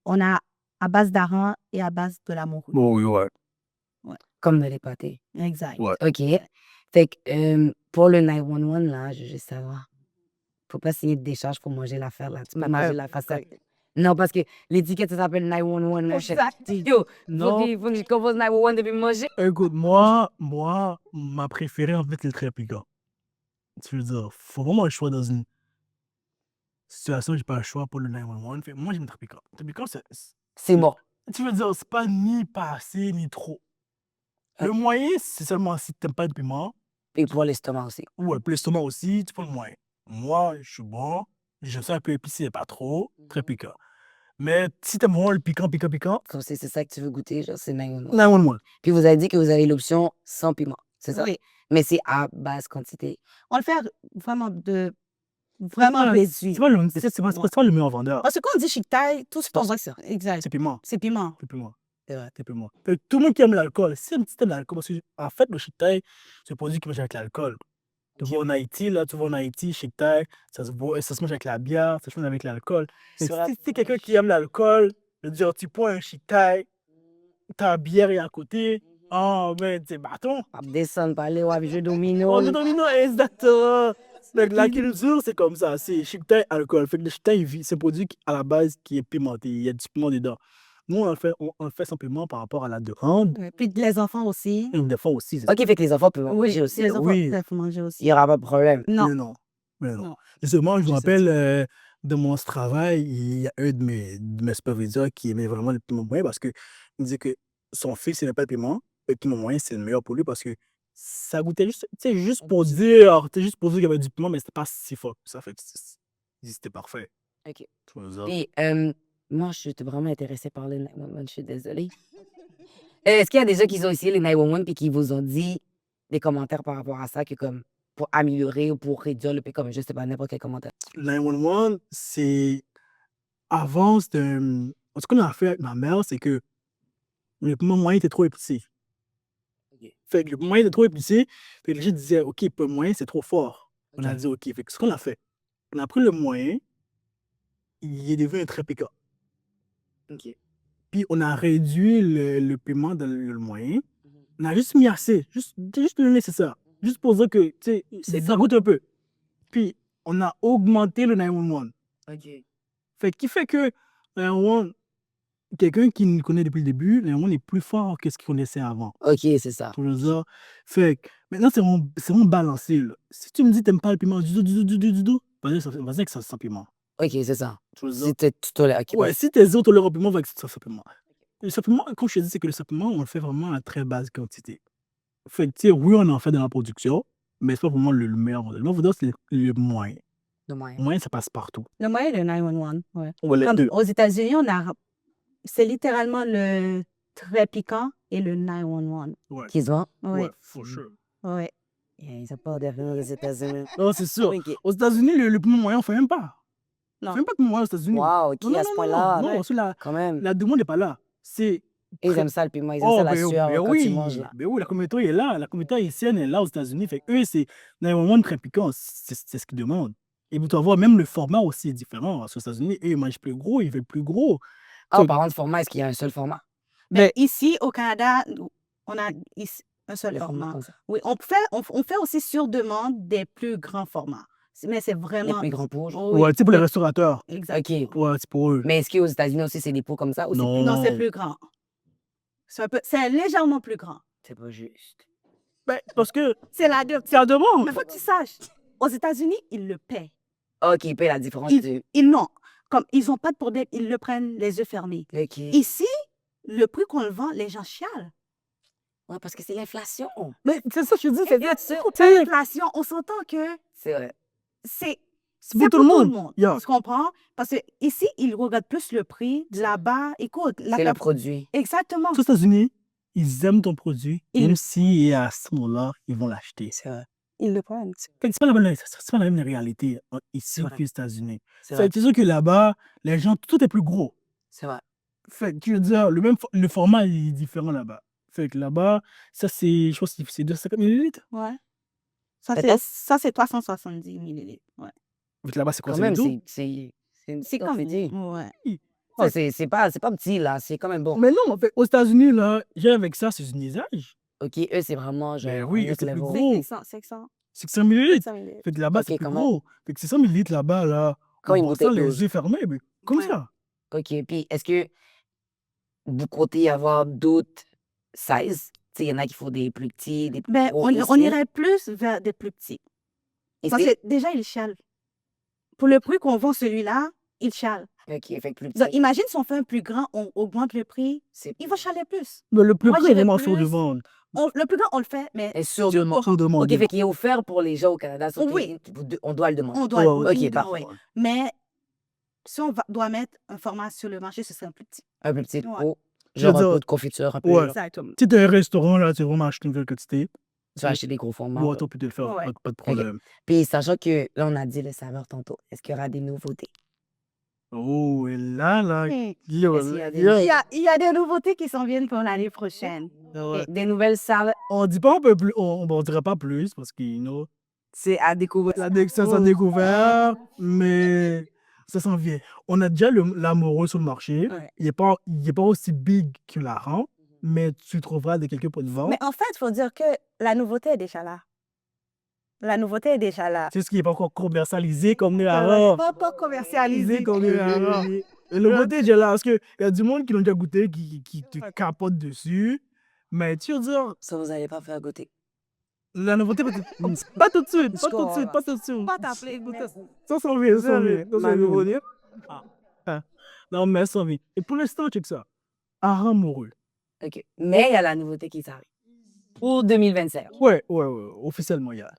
on a à base d'aran et à base de la morue. Bon, oui, ouais. Comme dans les pâtés. Exact. Ouais. OK. Fait que pour le 911, là, je veux juste savoir. Faut pas signer de décharge pour manger l'affaire, là. Tu peux manger l'affaire. Ça... Non, parce que l'étiquette, ça s'appelle 911, mon cher. Yo, Non. faut que je compose 911 depuis manger. Écoute, moi, ma préférée, en fait, c'est le très piquant. Tu veux dire, faut vraiment un choix dans une situation où j'ai pas le choix pour le 911. Fait, moi, j'aime le très piquant. Le très piquant, C'est bon. tu veux dire, c'est pas ni pas assez, ni trop. Le moyen, c'est seulement si t'aimes pas le piment. Et pour l'estomac aussi. Ouais, pour l'estomac aussi, tu prends le moyen. Moi, je suis bon. J'aime ça un peu épicé, pas trop. Très piquant. Mais si t'aimes vraiment le piquant, Comme c'est ça que tu veux goûter, genre, c'est 911. 911. Puis vous avez dit que vous avez l'option sans piment. C'est ça? Oui. Mais c'est à basse quantité. On le fait vraiment réduit. C'est pas le meilleur vendeur. Parce que quand on dit chic taille, tout ce qu'on voit, exact. C'est piment. C'est piment. C'est piment. C'est vrai. C'est piment. Fait que tout le monde qui aime l'alcool, si tu aimes l'alcool, parce que, en fait, le Chic Thai, c'est un produit qui mange avec l'alcool. Tu vas en Haïti, là, Chic Thai, ça se mange avec la bière, ça se mange avec l'alcool. C'est vrai. Si quelqu'un qui aime l'alcool, je veux dire, tu prends un Chic Thai, ta bière est à côté, oh, ben, c'est bâton. Pas descendre, pas aller voir jeu domino. Oh, le domino, exactement. Donc, la culture, c'est comme ça, c'est Chic Thai, alcool. Fait que le Chic Thai, c'est un produit à la base qui est pimenté, il y a du piment dedans. Nous, on le fait simplement par rapport à la demande. Puis les enfants aussi. Et on le fait aussi. c'est OK, fait que les enfants peuvent manger aussi. Les enfants Oui. peuvent manger Il aussi. n'y aura pas de problème. Non. Mais non. Mais non. Non. Justement, je me Je sais rappelle de mon travail, il y a un de mes superviseurs qui aimait vraiment le piment moyen parce qu'il me disait que son fils n'aimait pas le piment. Le piment moyen, c'est le meilleur pour lui parce que ça goûtait juste, tu sais, juste pour dire qu'il y avait du piment, mais c'était pas si fort que ça. Fait que c'était parfait. OK. Tu vois ça? Puis, moi, je suis vraiment intéressée par le 911, je suis désolée. Est-ce qu'il y a des gens qui ont essayé le 911 puis qui vous ont dit des commentaires par rapport à ça, que comme pour améliorer ou pour réduire le comme je sais pas, n'importe quel commentaire? Le 911, c'est. Avant, c'était. Ce qu'on a fait avec ma mère, c'est que le piment moyen était trop épicé. Ok. Fait que le piment moyen était trop épicé. Fait que les gens disaient, OK, le piment moyen, c'est trop fort. On a Ok. dit, OK. Fait que ce qu'on a fait, on a pris le moyen, il est devenu très piquant. OK. Puis on a réduit le piment dans le moyen. On a juste mis assez, juste le nécessaire. Juste pour dire que, tu sais, ça goûte un peu. Puis on a augmenté le 911. OK. Fait qui fait que 911, quelqu'un qui nous connaît depuis le début, 911 est plus fort que ce qu'il connaissait avant. OK, c'est ça. Tu vois ça? Fait que maintenant, c'est vraiment balancé. Là. Si tu me dis que t'aimes pas le piment du tout, vas-y que ça sans piment. OK, c'est ça. Tu vois ça? C'était tout toléré. OK, Ouais, si t'es zéro tolérant au piment, va que ça sans piment. Le supplément, comme je te dis, c'est que le supplément, on le fait vraiment à très basse quantité. Fait que, tu sais, oui, on en fait dans la production, mais c'est pas vraiment le meilleur modèle. Le meilleur modèle, c'est le moyen. Le moyen. Le moyen, ça passe partout. Le moyen, le 911, ouais. On va les Comme deux. aux États-Unis, c'est littéralement le très piquant et le 911. Ouais. Qui se vend? Oui. Ouais, for sure. Oui. Ils ont pas d'avenir aux États-Unis. Non, c'est sûr. Ok. Aux États-Unis, le plus moyen, on fait même pas. On Non. fait même pas de moyen aux États-Unis. Wow, ok, Non, à non, ce non, point-là. non, ouais, parce que quand même. la demande n'est pas là. C'est. Et ils aiment ça le piment, ils aiment Oh, ça la ben, sueur ben quand oui, tu manges là. ben oui, la communauté est là. La communauté haïtienne est là aux États-Unis. Fait que eux, c'est dans les moments très piquants, c'est ce qu'ils demandent. Et vous voir même le format aussi est différent. Parce qu'aux États-Unis, eux, ils mangent plus gros, ils veulent plus gros. Ah, So, parlant de format, est-ce qu'il y a un seul format? Mais ici, au Canada, on a ici un seul Le format format. comme ça. Oui, on fait aussi sur demande des plus grands formats. Mais c'est Les vraiment... plus grands pots, genre. Oui, ouais, tu sais, pour les mais- restaurateurs. Exact. Ok. Ouais, c'est pour eux. Mais est-ce qu'aux États-Unis aussi, c'est des pots comme ça ou c'est plus... Non. Non, c'est plus grand. C'est légèrement plus grand. C'est pas juste. Ben, parce que C'est la demande. c'est la demande. Mais faut que tu saches, aux États-Unis, ils le paient. Ok, il paye la différence du... Ils n'ont. Comme ils n'ont pas de problème, ils le prennent les yeux fermés. Ok. Ici, le prix qu'on le vend, les gens chialent. Ouais, parce que c'est l'inflation. Mais c'est ça que je dis, Et c'est bien sûr, tu sais, l'inflation, on s'entend que C'est vrai. c'est c'est pour tout le monde. Yeah. Tu comprends? Parce que ici, ils regardent plus le prix. Là-bas, écoute, C'est le produit. exactement. Aux États-Unis, ils aiment ton produit. Ils- Même s'il est à $100, ils vont l'acheter. C'est vrai. Ils le prennent. Fait que c'est pas la même réalité ici vrai. qu'aux États-Unis. C'est Fait vrai. que c'est sûr que là-bas, les gens, tout est plus gros. C'est vrai. Fait que, je veux dire, le format est différent là-bas. Fait que là-bas, ça, c'est, je pense que c'est 250 millilitres. Ouais. Ça, Peut-être. c'est 370 millilitres. Ouais. Fait que là-bas, c'est quoi, Quand c'est même, le double? c'est une C'est petite comme... quantité. Ouais. Oh, c'est pas petit, là. C'est quand même bon. Mais non, en fait, aux États-Unis, là, j'ai avec ça, c'est un usage. Ok, eux, c'est vraiment genre... Ben oui, un autre c'est plus level. gros. 500 600 millilitres. 500 millilitres. Fait que là-bas, Ok, c'est plus quand même. gros. Fait que 600 millilitres là-bas, là, Quand on une boit ça bouteille les close. yeux fermés, mais comme Ouais. ça. Ok, puis est-ce que vous comptez avoir d'autres sizes? Tu sais, il y en a qui font des plus petits, des plus Ben, gros. on irait plus vers des plus petits. Parce Ici? que déjà, ils chialent. Pour le prix qu'on vend celui-là, ils chialent. Ok, fait que plus Donc, petit. imagine si on fait un plus grand, on augmente le prix, C'est il va chialer plus. Mais le plus Moi, près, j'irais vraiment sur plus- demande. Le plus grand, on le fait, mais Et sur demande. Sur demande. Ok, fait qu'il est offert pour les gens au Canada. Sauf Oui. on doit le demander. on doit... Ouais, ok, parfait. ouais. Mais si on doit mettre un format sur le marché, ce serait un plus petit. Un plus petit Ouais. pot. Je veux Genre un dire- pot de confiture, un peu. Ouais. genre. Exactement. Si t'es un restaurant, là, tu vas vraiment acheter une vraie quantité. Tu vas acheter des gros formats. Ouais, toi, tu peux te le faire, Ouais. pas de problème. Puis, sachant que là, on a dit le saveur tantôt, est-ce qu'il y aura des nouveautés? Oh, et là, yo, Est-ce qu'il y a des- yo, Il y a des nouveautés qui s'en viennent pour l'année prochaine. ouais. Et des nouvelles saveurs, On dit pas un peu plus, on dira pas plus parce que, you know, c'est à découvrir. ça s'en découvert, mais ça s'en vient. On a déjà l'amoureux sur le marché. Ouais. Il est pas aussi big que la rang, mais tu trouveras de quelques points de vente. Mais en fait, il faut dire que la nouveauté est déjà là. La nouveauté est déjà là. C'est ce qui n'est pas encore commercialisé comme le rang. Pas commercialisé. Comme le rang. La nouveauté est déjà là parce qu'il y a du monde qui l'ont déjà goûté, qui te capote dessus. Mais tu veux dire, Ça, vous n'allez pas faire goûter. la nouveauté, pas tout de suite, pas tout de suite, pas tout de suite. Pas t'appeler, écoutez. Ça s'en vient, ça s'en vient. ça Ma s'en vient. nouveauté. Non, mais ça s'en vient. Et pour l'instant, check ça. Hareng amoureux. OK. Mais il y a la nouveauté qui s'arrive. Pour 2025. Ouais, officiellement, il y a.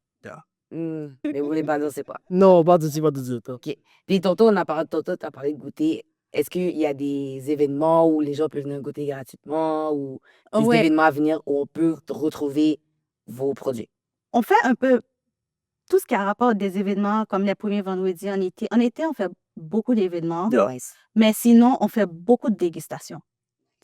Mais vous voulez pas dire c'est pas. Non, pas tout de suite, pas tout de suite. OK. Puis tantôt, tu as parlé de goûter. Est-ce qu'il y a des événements où les gens peuvent venir goûter gratuitement ou des Ouais. événements à venir où on peut retrouver vos produits? On fait un peu tout ce qui a rapport des événements comme les premiers vendredis en été. En été, on fait beaucoup d'événements, Nice. mais sinon, on fait beaucoup de dégustations.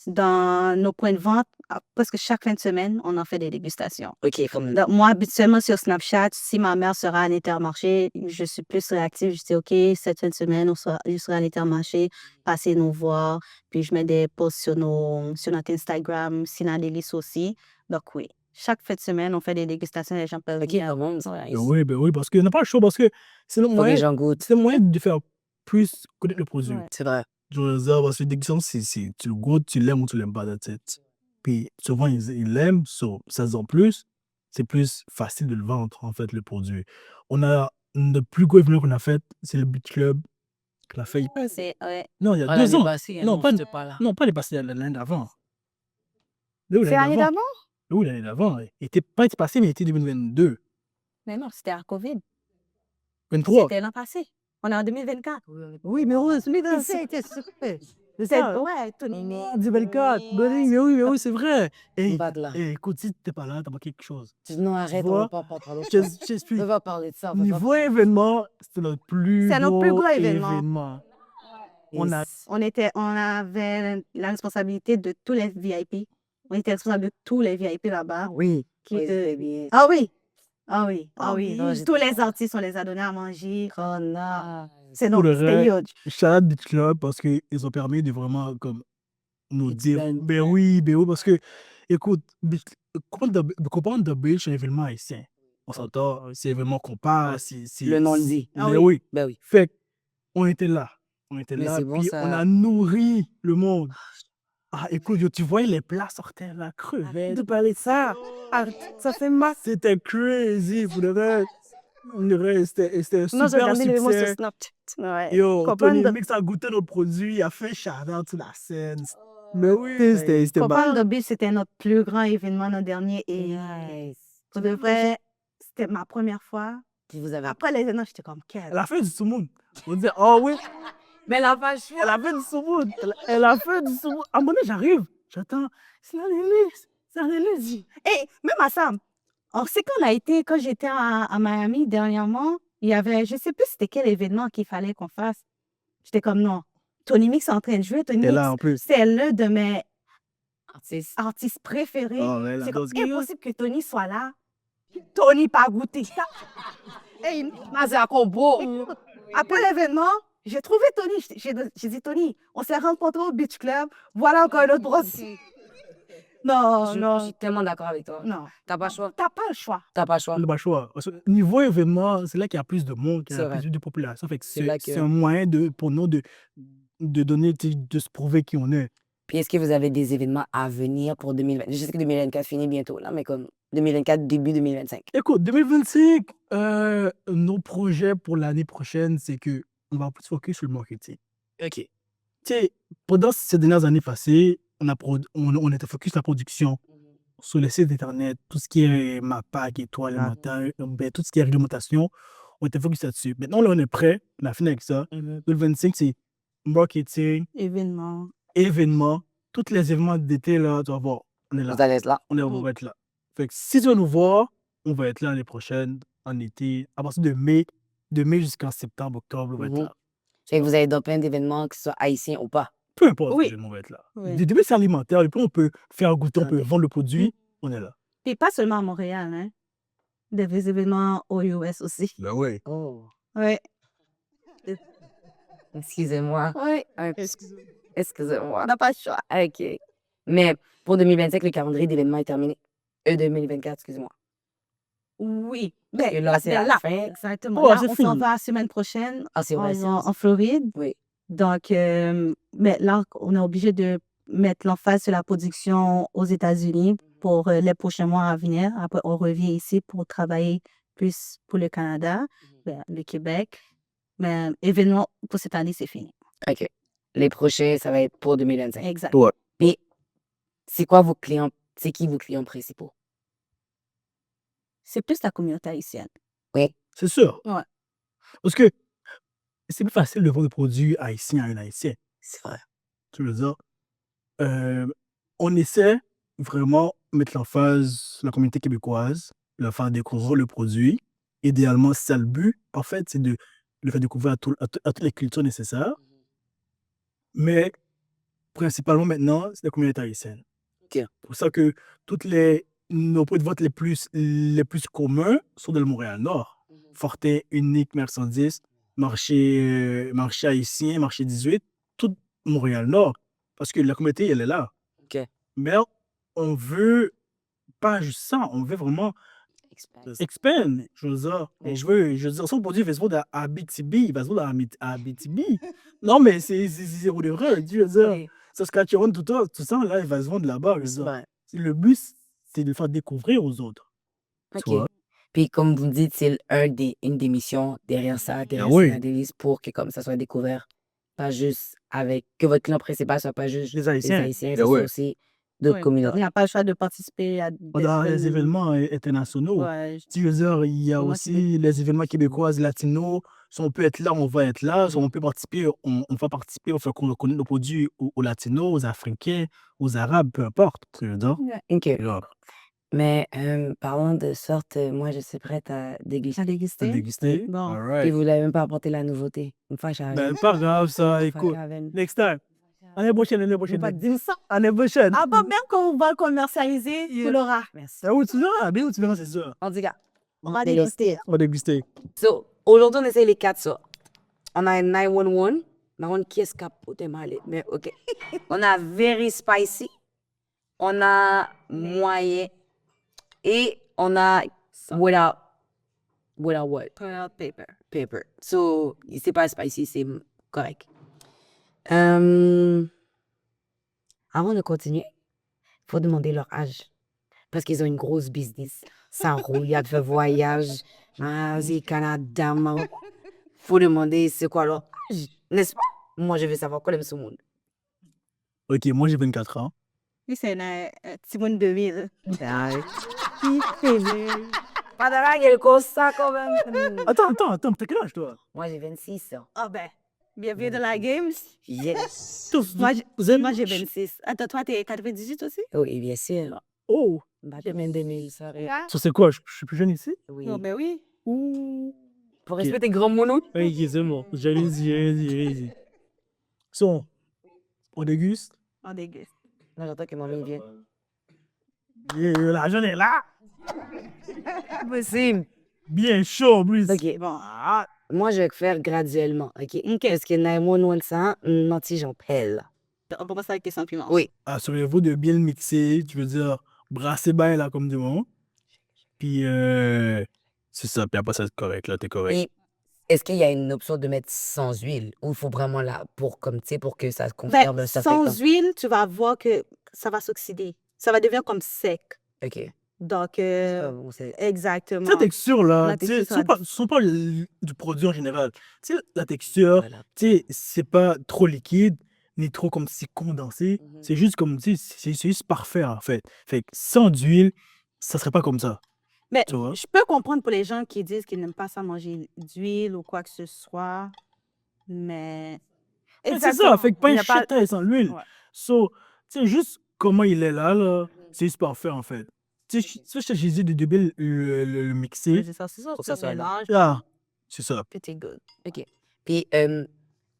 Dans nos points de vente, presque chaque fin de semaine, on en fait des dégustations. OK, comme... Donc, moi, habituellement, sur Snapchat, si ma mère sera à l'Intermarché, je suis plus réactive. Je dis, OK, cette fin de semaine, je serai à l'Intermarché, passez nous voir. Puis, je mets des posts sur notre Instagram, Sina Délice aussi. Donc, oui, chaque fin de semaine, on fait des dégustations. Les gens peuvent OK, venir. vraiment, c'est nice. Ben oui, parce qu'il n'y a pas le choix, parce que c'est le Faut que les moyen, gens goûtent. c'est le moyen de faire plus connaître le produit. Ouais. C'est vrai. Je veux dire, parce que dégustation, tu le goûtes, tu l'aimes ou tu l'aimes pas, that's it. Puis souvent, ils l'aiment, ça en plus, c'est plus facile de le vendre, en fait, le produit. On a le plus gros événement qu'on a fait, c'est le Beach Club. qu'on a fait. Ouais. Non, il y a Ah, 2 l'année ans. passée, Non, non, pas, j'étais pas là. non, pas les passés, l'année d'avant. Oui, C'est l'année d'avant? Oui, l'année d'avant. Il était pas été passé, mais il était 2022. Mais non, c'était à COVID. 23. C'était l'an passé. On est en 2024. Oui, mais heureusement, c'était super. C'est C'est, ça. ouais, Tony. 2024. Mais oui, c'est vrai. Et, Pas de là. écoute, si t'es pas là, t'as manqué quelque chose. Tu dis non, arrête, on vois? va pas parler de Je ça. On t'explique. peut pas parler de ça. On peut pas Niveau parler. événement, c'était notre plus C'est notre plus gros gros événement. événement. On a On avait la responsabilité de tous les VIP. On était responsable de tous les VIP là-bas. Oui. Qui, Oui, c'était bien. Ah oui! Ah oui, ah oui. non, Tous j'étais les artistes, on les a donnés à manger. On a... Ah, C'est Pour le c'était reste, huge. shout out Beach Club parce qu'ils ont permis de vraiment comme nous It's dire done. ben oui, parce que écoute, Copan de Beach, c'est un événement haïtien. On s'entend, c'est un événement qu'on passe. Le nom le dit. Ah Mais oui. oui. Ben oui. Fait on était là. On était Mais là, c'est bon, puis ça- on a nourri le monde. Ah, écoute, yo, tu voyais les plats sortir là, crevettes. De parler de ça, ça fait mal. C'était crazy, pour le reste. C'était un Non, j'ai super regardé l'événement sur succès. Snapchat. Ouais. Yo, Copan Tony Mix a goûté notre produit, il a fait shout-out sur la scène. Mais oui, c'était Copan bon. de Beach, c'était notre plus grand événement l'an dernier. Et Nice. pour de vrai, c'était ma première fois. Puis vous avez Après l'événement, j'étais comme, quelle? Elle a fait du soumoun. On disait, oh oui, Mais la vache, elle a fait du soumoun. Elle a fait du soumoun. À un moment donné, j'arrive, j'attends. C'est la release. C'est la release. Et même à ça, on sait quand j'étais à Miami dernièrement, il y avait, je sais plus c'était quel événement qu'il fallait qu'on fasse. J'étais comme, non, Tony Mix est en train de jouer. Tony T'es Mix, là en plus. c'est l'un de mes artistes. artistes préférés. Oh, mais la C'est comme dose gay, impossible que Tony soit là. Tony pas goûté. Et c'est un combo. après l'événement, j'ai trouvé Tony. J'ai dit, Tony, on s'est rencontrés au Beach Club. Voilà encore un autre brosse. Non, Je non, suis tellement d'accord avec toi. non. T'as pas le choix. T'as pas le choix. T'as pas le choix. On n'a pas le choix. Parce que niveau événement, c'est là qu'il y a plus de monde, qu'il y C'est a vrai. plus de population. Fait que C'est là c'est que- un moyen pour nous de donner, de se prouver qui on est. Puis est-ce que vous avez des événements à venir pour 2020? Je sais que 2024 finit bientôt, là, mais comme 2024, début 2025. Écoute, 2025, nos projets pour l'année prochaine, c'est que on va plus focus sur le marketing. OK. Tu sais, pendant ces dernières années passées, on était focus sur la production, sur les sites internet, tout ce qui est MAPAC, étoiles, tout ce qui est réglementation, on était focus là-dessus. Maintenant, là, on est prêt, on a fini avec ça. 2025, c'est marketing, Événement. événements, tous les événements d'été, là, tu vas voir, on est là. Vous allez être là. On va être là. Fait que si tu veux nous voir, on va être là l'année prochaine, en été, à partir de mai jusqu'en septembre, octobre, on va être là. Fait que vous allez dans plein d'événements, que ce soit haïtien ou pas. Peu importe Oui. l'événement, on va être là. Oui. Du début, c'est alimentaire, et puis on peut faire goûter, on peut Ok. vendre le produit, on est là. Puis pas seulement à Montréal, hein. Des événements aux US aussi. Ben oui. Oh. Ouais. Excusez-moi. Ouais. Excusez-moi. On n'a pas le choix. OK. Mais pour 2025, le calendrier d'événements est terminé. 2024, excusez-moi. Oui. Parce que là, c'est ben la fin. Exactement. Oh, Là, c'est on s'en fini. va la semaine prochaine. Ah, c'est On vrai. va en Floride. Oui. Donc, mais là, on est obligé de mettre l'emphase sur la production aux États-Unis pour les prochains mois à venir. Après, on revient ici pour travailler plus pour le Canada, le Québec. Mais événement pour cette année, c'est fini. OK. Les prochains, ça va être pour 2025. Exact. Ouais. Puis, c'est quoi vos clients? C'est qui vos clients principaux? C'est plus la communauté haïtienne. C'est sûr. Ouais. Parce que c'est plus facile de vendre des produits haïtiens à un haïtien. C'est vrai. Tu veux dire, on essaie vraiment de mettre l'emphase sur la communauté québécoise, leur faire découvrir le produit. Idéalement, c'est ça le but. En fait, c'est de le faire découvrir à toutes les cultures nécessaires. Mais principalement maintenant, c'est la communauté haïtienne. Ok. C'est pour ça que nos points de vente les plus communs sont dans le Montréal-Nord. Fortin, Unique, Merchandise, marché haïtien, marché 18, tout Montréal-Nord. Parce que la communauté, elle est là. OK. Mais on veut pas juste ça, on veut vraiment expand. Je veux dire, son produit va se vendre à Abitibi, il va se vendre à Abitibi. Non, mais c'est zéro d'erreur. Je veux dire, Saskatchewan, tout ça, là, il va se vendre là-bas. je veux dire. Le but, c'est de le faire découvrir aux autres. Tu OK. vois? Puis, comme vous me dites, c'est une des missions derrière ça, derrière oui. la devise, pour que comme ça soit découvert. Pas juste avec... Que votre client principal soit pas juste Les Haïtiens. les Haïtiens, Ben ce soit ouais. aussi d'autres Ouais. communautés. On n'a pas le choix de participer à Dans les événements internationaux. Ouais. Tu veux dire, il y a Moi, aussi les événements québécois, latinos, Si on peut être là, on va être là. Si on peut participer, on va participer. On fait qu'on connaît nos produits aux Latinos, aux Africains, aux Arabes, peu importe. Tu veux dire? OK. Genre, Mais parlons de sorte, moi, je suis prête à déguster. À t'as déguster? dégusté? Bon. All Et right. vous n'avez même pas apporté la nouveauté. Une fois, j'arrive. Ben, pas grave, ça. Écoute, next time. L'année prochaine, l'année Faut prochaine. pas dire ça. L'année prochaine. Ah bon, même quand on va le commercialiser, tu l'auras. Merci. C'est où tu verras? Bien où tu verras, c'est ça. En tout cas, On va déguster. On va déguster. so, aujourd'hui, on essaye les 4 ça. On a un 911. Par contre, qui est-ce qui a poté mal? Mais OK. On a very spicy. On a moyen. Et on a without what? Toilet paper. Pepper. So, c'est pas spicy, c'est correct. Avant de continuer, il faut demander leur âge. Parce qu'ils ont une grosse business. Ça roule, il y a de voyage. Asie, Canada, Maroc. Faut demander c'est quoi leur âge. N'est-ce pas? Moi, je veux savoir quoi aime ce monde. Ok, moi j'ai 24 ans. Lui, c'est un petit monde de ville. Pas de la gueule comme ça, quand même. Attends, t'as quel âge toi? Moi, j'ai 26 ans. Ah ben, bienvenue dans la game. Yes. Tous, Moi, vous êtes- moi j'ai 26. Attends, toi, t'es 98 aussi? Oui, bien sûr. Oh, Bah, j'ai même 2000, ça arrive. ça c'est quoi? Je suis plus jeune ici? Oui. Oh, ben oui. Pour respecter grand mono. Oui, c'est bon. J'allais dire. So, on déguste. On déguste. Non, j'entends que mamie vient. Yeah, l'argent est là. Possible. Bien chaud en plus. OK. Bon. Ah, Moi, je vais faire graduellement. OK. Parce que 911, ça, menti, j'en pèle. On commence avec les sentiments. Oui. assurez-vous de bien le mixer. Tu veux dire, brasser bien là comme du monde. Puis, c'est ça. Puis après, ça c'est correct là, t'es correct. Et est-ce qu'il y a une option de mettre sans huile ou il faut vraiment là pour, comme, tu sais, pour que ça se Ben, conserve un certain sans temps? huile, tu vas voir que ça va s'oxyder. Ça va devenir comme sec. OK. Donc, Bon, c'est- exactement. Cette texture là, La tu sais, texture ce sont pas du produit en général. Tu sais, la texture, Voilà. tu sais, c'est pas trop liquide, ni trop comme si condensé. Mhm. C'est juste comme, tu sais, c'est juste parfait en fait. Fait que sans d'huile, ça serait pas comme ça. Mais Tu vois? je peux comprendre pour les gens qui disent qu'ils n'aiment pas ça manger d'huile ou quoi que ce soit. Mais. Mais c'est ça, fait que pas Il une y a pas- chute sans l'huile. Ouais. So, tu sais, juste comment il est là, c'est juste parfait en fait. Tu sais, j'ai dit de bien le mixer. Oui, c'est ça, c'est ça. Pour que ça soit là. mélange. Ah, c'est ça. Puis t'es good. OK. Puis,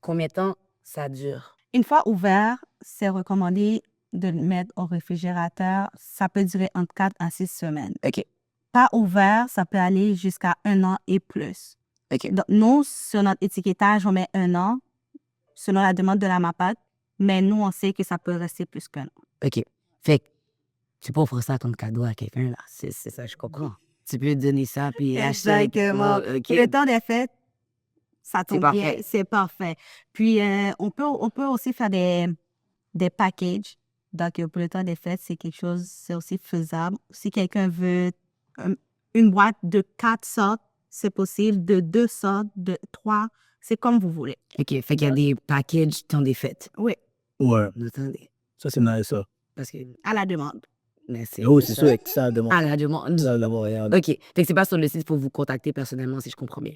combien de temps ça dure? Une fois ouvert, c'est recommandé de le mettre au réfrigérateur. Ça peut durer entre 4 à 6 semaines. OK. Pas ouvert, ça peut aller jusqu'à 1 an et plus. OK. Donc, nous, sur notre étiquetage, on met 1 an, selon la demande de la MAPAT. Mais nous, on sait que ça peut rester plus qu'1 an. OK. Fait que tu peux offrir ça comme cadeau à quelqu'un, là. C'est ça, je comprends. Tu peux donner ça, puis acheter. Exactement. OK. Pour le temps des fêtes, ça tombe bien. parfait. C'est parfait. Puis, on peut aussi faire des packages. Donc, pour le temps des fêtes, c'est quelque chose, c'est aussi faisable. Si quelqu'un veut une boîte de 4 sortes, c'est possible. De 2 sortes, de 3, c'est comme vous voulez. OK. Fait qu'il y a des packages temps des fêtes. Oui, Ouais, Attendez. ça c'est nice ça. Parce que. à la demande. Mais c'est. Oh, c'est sûr que ça demande. À la demande. Ça demande rien. OK. Fait que c'est pas sur le site pour vous contacter personnellement, si je comprends bien.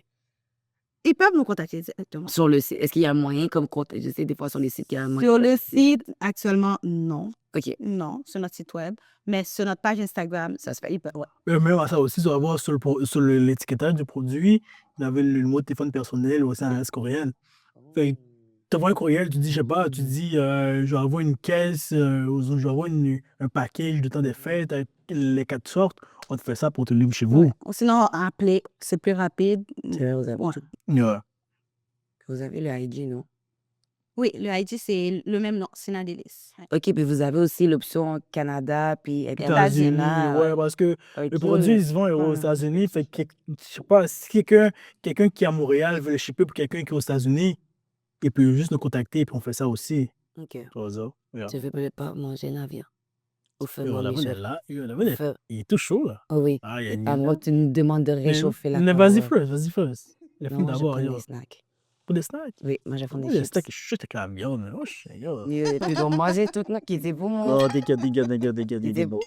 Ils peuvent nous contacter directement. Sur le site, est-ce qu'il y a un moyen comme contact? Je sais, des fois, sur les sites, il y a un moyen. Sur le site, actuellement, non. OK. Non, sur notre site web. Mais sur notre page Instagram, Ça se fait. ils peuvent. Ouais. Même à ça aussi, tu vas voir sur l'étiquetage du produit, il y avait le numéro de téléphone personnel ou aussi un adresse courriel. Fait que tu envoies un courriel, tu dis, je sais pas, tu dis, je vais avoir une caisse, ou je vais avoir un package de temps des fêtes avec les 4 sortes. On te fait ça pour te livrer chez vous. Ouais. Ou sinon, appeler, c'est plus rapide. C'est vrai, vous avez, Ouais. Ouais. vous avez le IG, non? Oui, le IG, c'est le même nom, c'est Nadélis. OK, puis vous avez aussi l'option Canada, puis États-Unis, international. ouais, parce que OK. le produit, ils se vend aux Ouais. États-Unis. Fait que, je sais pas, si quelqu'un qui est à Montréal veut le shipper pour quelqu'un qui est aux États-Unis, il peut juste nous contacter et puis on fait ça aussi. OK. Tu vois ça? Yeah. Je ne veux peut-être pas manger navire. Au feu, Yo, mon la Michel. vanne est là. Yo, la Au vanne est- feu. Il est tout chaud, là. Oh oui. Ah, il y a une À moins que tu nous demandes de réchauffer la Mais vas-y paroi. first. Il Non, faut moi, je d'abord, prends yo. des snacks. Pour des snacks. Oui, moi, je prends des Les chips. steaks, chut avec la viande. Oh, yo. Tu dois manger tout, non, qui était pour moi. Oh, t'inquiète. C'était beau.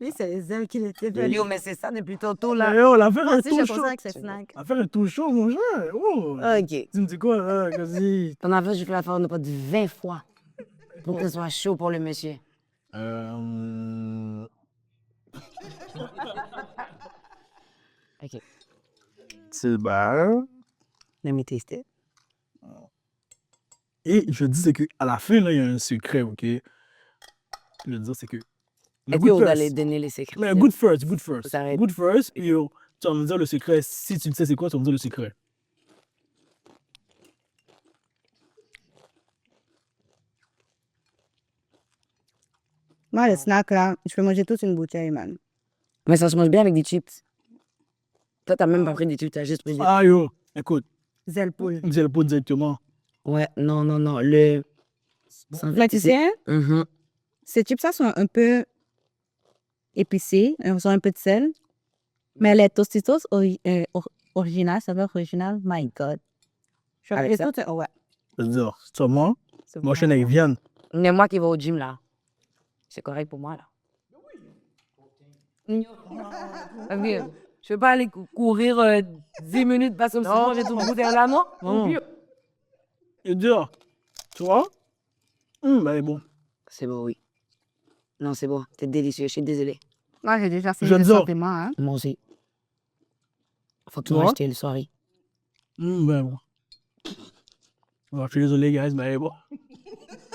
Lui, c'est les ailes qu'il était Yo, mais c'est ça depuis tantôt, là. Yo, l'affaire Moi est aussi, tout j'ai chaud. pensé avec ce snack. L'affaire est tout chaud, mon cher. Oh. OK. Tu me dis quoi, là? Vas-y. Ton affaire, je fais l'affaire de pas de 20 fois pour que ce soit chaud pour le monsieur. OK. C'est bon. Let me taste it. Et je dis, c'est qu'à la fin, là, il y a un secret, OK? Je veux dire, c'est que. le Est-ce que good vous allez first. donner les secrets? Mais good first, good first. Ça arrête. Good first, puis yo, tu vas me dire le secret. Si tu le sais, c'est quoi, tu vas me dire le secret. Moi, le snack, là, je peux manger toute une bouteille, man. Mais ça se mange bien avec des chips. Toi, t'as même pas pris des chips, t'as juste pris des... Ah, yo, écoute, Zèle poule. c'est le pot directement. Ouais, non, non, non. Le... Là, tu sais, Mhm. ces chips-là sont un peu épicés, ils ont un peu de sel. Mais les Tostitos originales, ça veut dire original, my God. Je Avec ça? tout, ouais. Je veux dire, c'est moi, c'est moi, je suis bon. avec Vienne. Mais moi qui vais au gym, là, c'est correct pour moi, là. Je peux pas aller courir 10 minutes parce que sinon j'ai tout le bouteille là, non? Je veux dire, tu vois? Ben bon. C'est beau, oui. Non, c'est bon. C'est délicieux. Je suis désolée. Moi, j'ai déjà fait Je des dors. suppléments, hein. Moi aussi. Faut que tu Toi? m'achètes le soirée. Ben bon. Bon, je suis désolé, guys, mais bon.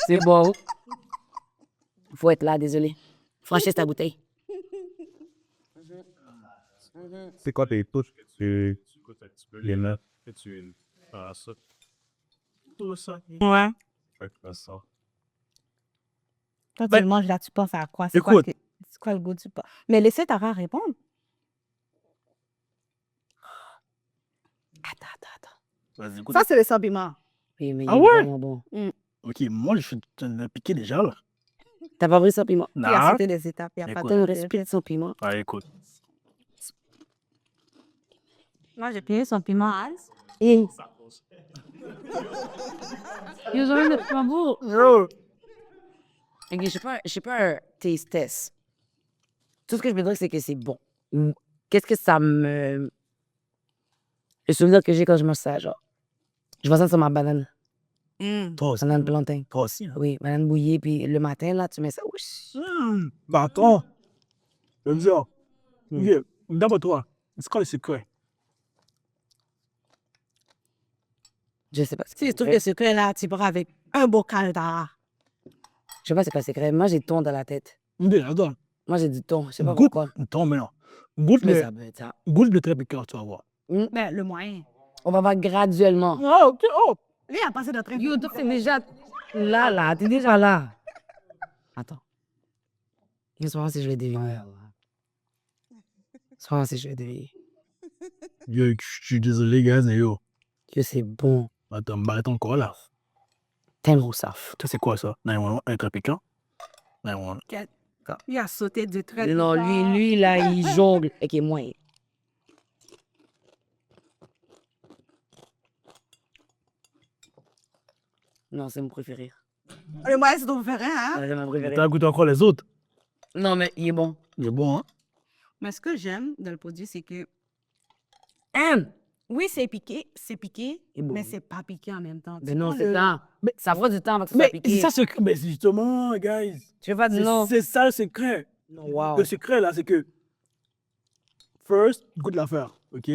C'est bon. Faut être là, désolé. Franchisse ta bouteille. C'est quoi tes touches que tu les mets que tu fais ça? Tout ça. Ouais. Fait que ça. Quand tu Ben, le manges, là, tu penses à quoi? écoute. C'est quoi le goût du pas? Mais laissez Tara répondre. Attends. Vas-y, écoute. Ça, c'est le sentiment. Oui, mais Ah il est ouais? vraiment bon. Ok, moi, je suis piqué déjà, là. T'as pas pris ça piment? Il a Non. sauté des étapes. Il n'y a pas Écoute. T'as de une respiration piment. Ouais, écoute. Moi, j'ai payé son piment à Alice. Et Ils ont le tambour. Yo! ok, je suis pas un taste test. Tout ce que je peux dire, c'est que c'est bon. Qu'est-ce que ça me... Le souvenir que j'ai quand je mange ça, genre. Je vois ça sur ma banane. Toi aussi. Banane plantain. Toi aussi, hein. Oui, banane bouillie, puis le matin, là, tu mets ça. Ouch. Ben attends. Je veux dire. Ok, d'abord toi, c'est quoi le secret? Je sais pas. Si tu trouves le secret, là, tu pars avec un bocal d'art. Je sais pas c'est quoi le secret. Moi, j'ai ton dans la tête. Ok, attends. Moi, j'ai du ton. Je sais pas Goûte. pourquoi. Attends, mais non. Goûte Mais le, ça peut être ça. goûte le très piquant, tu vas voir. Ben, le moyen. On va voir graduellement. Ah, ok, oh! Lui, il a passé notre Yo, toi, t'es déjà là. T'es déjà là. Attends. Laisse-moi voir si je vais deviner. Laisse-moi voir si je vais deviner. Yo, je suis désolé, guys, mais yo. Yo, c'est bon. Attends, bah, attends, quoi, là? Tellement saf. Toi, c'est quoi, ça? 911, un très piquant? 911. Il a sauté du trait. Non, lui, là, il jongle. Ok, moi. Non, c'est mon préféré. Le moyen, c'est ton préféré, hein? C'est mon préféré. T'as goûté encore les autres? Non, mais il est bon. Il est bon, hein? Mais ce que j'aime dans le produit, c'est que, Hein? oui, c'est piqué, Et bon. mais c'est pas piqué en même temps. Ben non, prends c'est le- ça. Mais- Ça prend du temps avant que ça soit Mais piqué. c'est ça, mais c'est justement, guys. Tu veux pas de non? C'est ça le secret. Non, wow. Le secret, là, c'est que. First, goûte l'affaire, ok?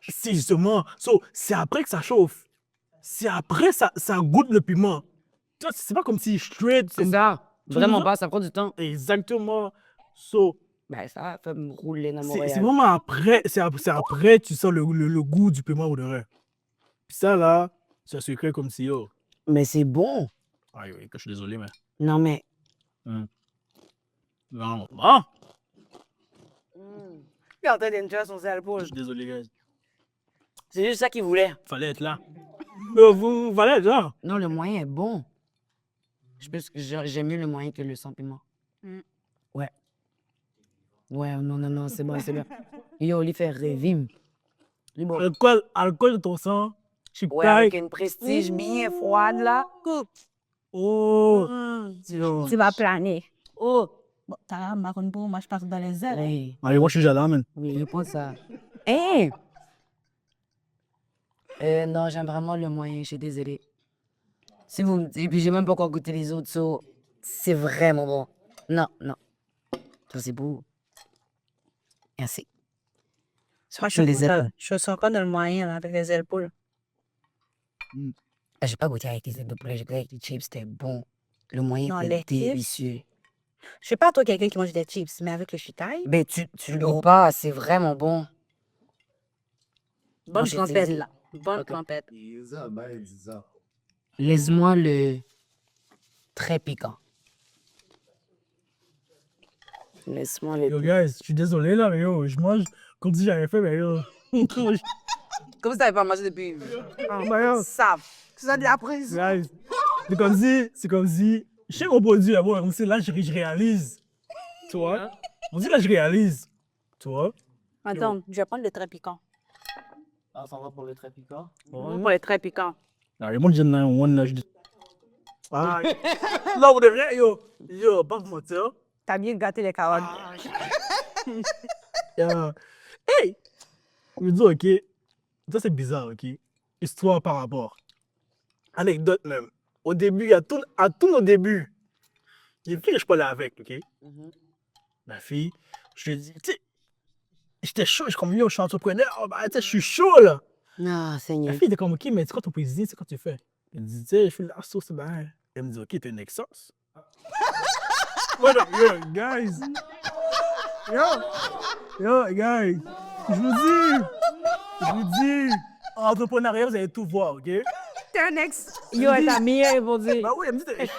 C'est justement. So, c'est après que ça chauffe. C'est après ça goûte le piment. Tu vois, c'est pas comme si straight. C'est ça. Tu Vraiment vois? pas, ça prend du temps. Exactement. So, Ben, ça fait me rouler dans mon c'est vraiment après. C'est après tu sens le goût du piment ou de rien. Puis ça, là, c'est un secret comme si, oh. Mais c'est bon. Aïe, oui, je suis désolé, mais. Non, mais... Non, ah! Il est en train d'enjoy son cerveau. Je suis désolé, guys. C'est juste ça qu'il voulait. Fallait être là. Vous fallait être là. Non, le moyen est bon. Je pense que j'aime mieux le moyen que le sans piment. Ouais. Ouais, non, c'est bon, c'est bien. Yo, lui fait rêver. Lui, bon. Alcool de ton sang. Je suis Ouais, avec une prestige bien froide, là. Oh! Tu vas planer. Oh! Bon, Tara, marron pour moi, je passe dans les airs. Hey, Allez, moi, je suis déjà là, man. oui, réponds ça. Hey! Non, j'aime vraiment le moyen, je suis désolée. Si vous me dites, et puis j'ai même pas encore goûté les autres, so, c'est vraiment bon. Non, non. Ça, c'est beau. Merci. Moi, les ailes. je suis encore dans le moyen, là, avec les ailes poules. J'ai pas goûté avec les ailes de poulet, j'ai goûté avec les chips, c'était bon. Le moyen Non, était les chips? délicieux. Je sais pas, toi, quelqu'un qui mange des chips, mais avec le chitaï, Ben, tu le goûtes pas, c'est vraiment bon. bonne j'ai dit- trompette, là. Bonne Ok. trompette. Laisse-moi le très piquant. Laisse-moi le. Yo, guys, je suis désolé, là, mais yo, je mange comme si j'avais fait, mais yo. Comme ça, t'avais pas mangé depuis. Ah, mais yo, Ça, ça de la prise. guys, c'est comme si, je sais mon produit, là, bon, comme si là, je réalise. Tu vois? On dit là, je réalise. Tu vois? Attends, je vais prendre le très piquant. Ah, ça va pour le très piquant? Pour le très piquant. Ah, le monde, j'en ai un, là, je dis. Ah, là, vous devriez, yo, pas vous mentir. T'as bien gâté les carottes. Hey! Je me dis, ok, ça c'est bizarre, ok? Histoire par rapport. Anecdote même. Au début, à tous nos débuts, il y a une fille que je parlais avec, ok? La fille, je lui ai dit, tu sais, j'étais chaud, je suis comme, yo, je suis entrepreneur, oh, bah, tu sais, je suis chaud, là. Ah, La Seigneur. fille était comme, ok, mais c'est quoi ton cuisine, c'est quoi tu fais? Elle me dit, tu sais, je fais de la sauce, ben. Elle me dit, ok, t'es une ex-sauce. What up, yo, guys? Yo, guys, je vous dis, en entrepreneuriat, vous allez tout voir, ok? T'es un ex. Yo, elle t'a mis, ils vont dire. Bah oui, elle me dit,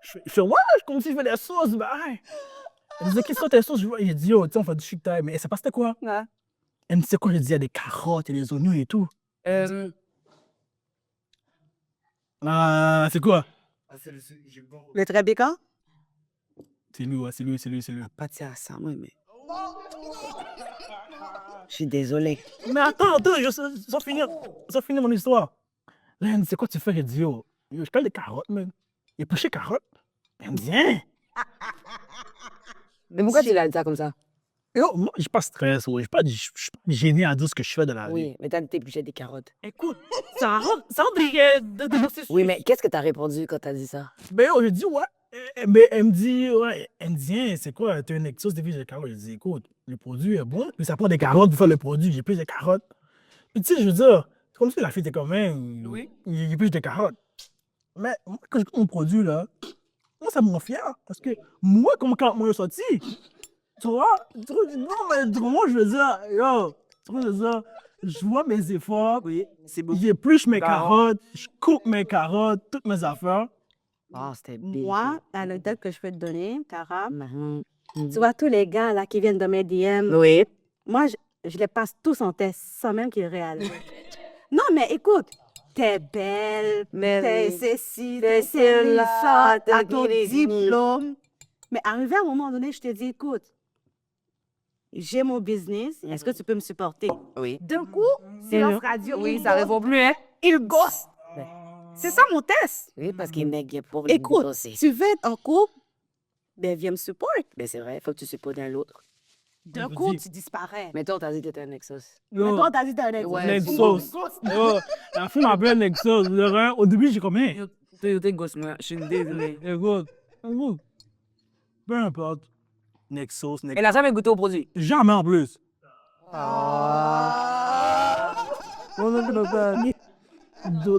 je fais, ouais, je continue de faire des sauces, bah. Elle me dit, qu'est-ce que tes sauces? J'ai dit, yo, tu sais, on fait du chic taille, mais elle sait pas c'était quoi? Ouais. Elle me dit, c'est quoi? J'ai dit, il y a des carottes, il y a des oignons et tout. Ah, c'est quoi? Le très piquant? C'est lui, ouais, c'est lui. Pas dire ça, moi, mais. Je suis désolée. Mais attends, je vais finir mon histoire. Là, elle me dit, c'est quoi tu fais? J'ai dit, yo, je parle des carottes, man. Il a pêché carottes. Elle me dit, hein? Mais pourquoi tu l'as dit ça comme ça? Yo, moi, j'ai pas de stress, ouais. Je suis pas gêné à dire ce que je fais dans la vie. Oui, mais t'as épluché des carottes. Écoute, ça rentre de bosser Oui, mais qu'est-ce que t'as répondu quand t'as dit ça? Ben, yo, je dis, ouais. Mais elle me dit, ouais, hein, c'est quoi, t'as une excuse de de carottes? Je dis, écoute, le produit est bon, mais ça prend des carottes pour faire le produit, j'ai plus de carottes. Puis, tu sais, je veux dire, c'est comme si la fille était quand même, oui, j'ai plus de carottes. Mais moi, quand je goûte mon produit, là, moi, ça me rend fier, parce que moi, comme quand moi, je suis sorti, tu vois, non, mais moi, je veux dire, yo, tu vois, je veux dire, je vois mes efforts, Oui, c'est beau. j'épluche mes carottes, je coupe mes carottes, toutes mes affaires. Ah, c'était bien. Moi, l'anecdote que je peux te donner, Tara, Mhm. tu vois tous les gars là qui viennent de mes DM, Oui. moi, je les passe tous en test sans même qu'ils réalisent. Non, mais écoute, t'es belle, t'es ceci, t'es celle-là, t'as ton diplôme. Mais arrivé à un moment donné, je te dis, écoute, j'ai mon business, est-ce que tu peux me supporter? Oui. D'un coup, silence radio. Oui, il ça gosse, répond plus, hein? Il gosse. C'est ça mon test. Oui, parce qu'il n'est pas Écoute, aussi. tu veux être en couple, ben viens me support. Mais c'est vrai, il faut que tu supportes un l'autre. D'un Je coup, dis- tu disparais. Mais toi, t'as dit que t'étais un Nexus. Mais toi, t'as dit t'es un ex. Ouais, Nexus. Yo, la fille m'appelle Nexus. Au début, j'ai combien? T'es gosse, moi. Je suis désolé. Écoute, peu importe. Nexus, Elle a jamais goûté au produit. Jamais en plus.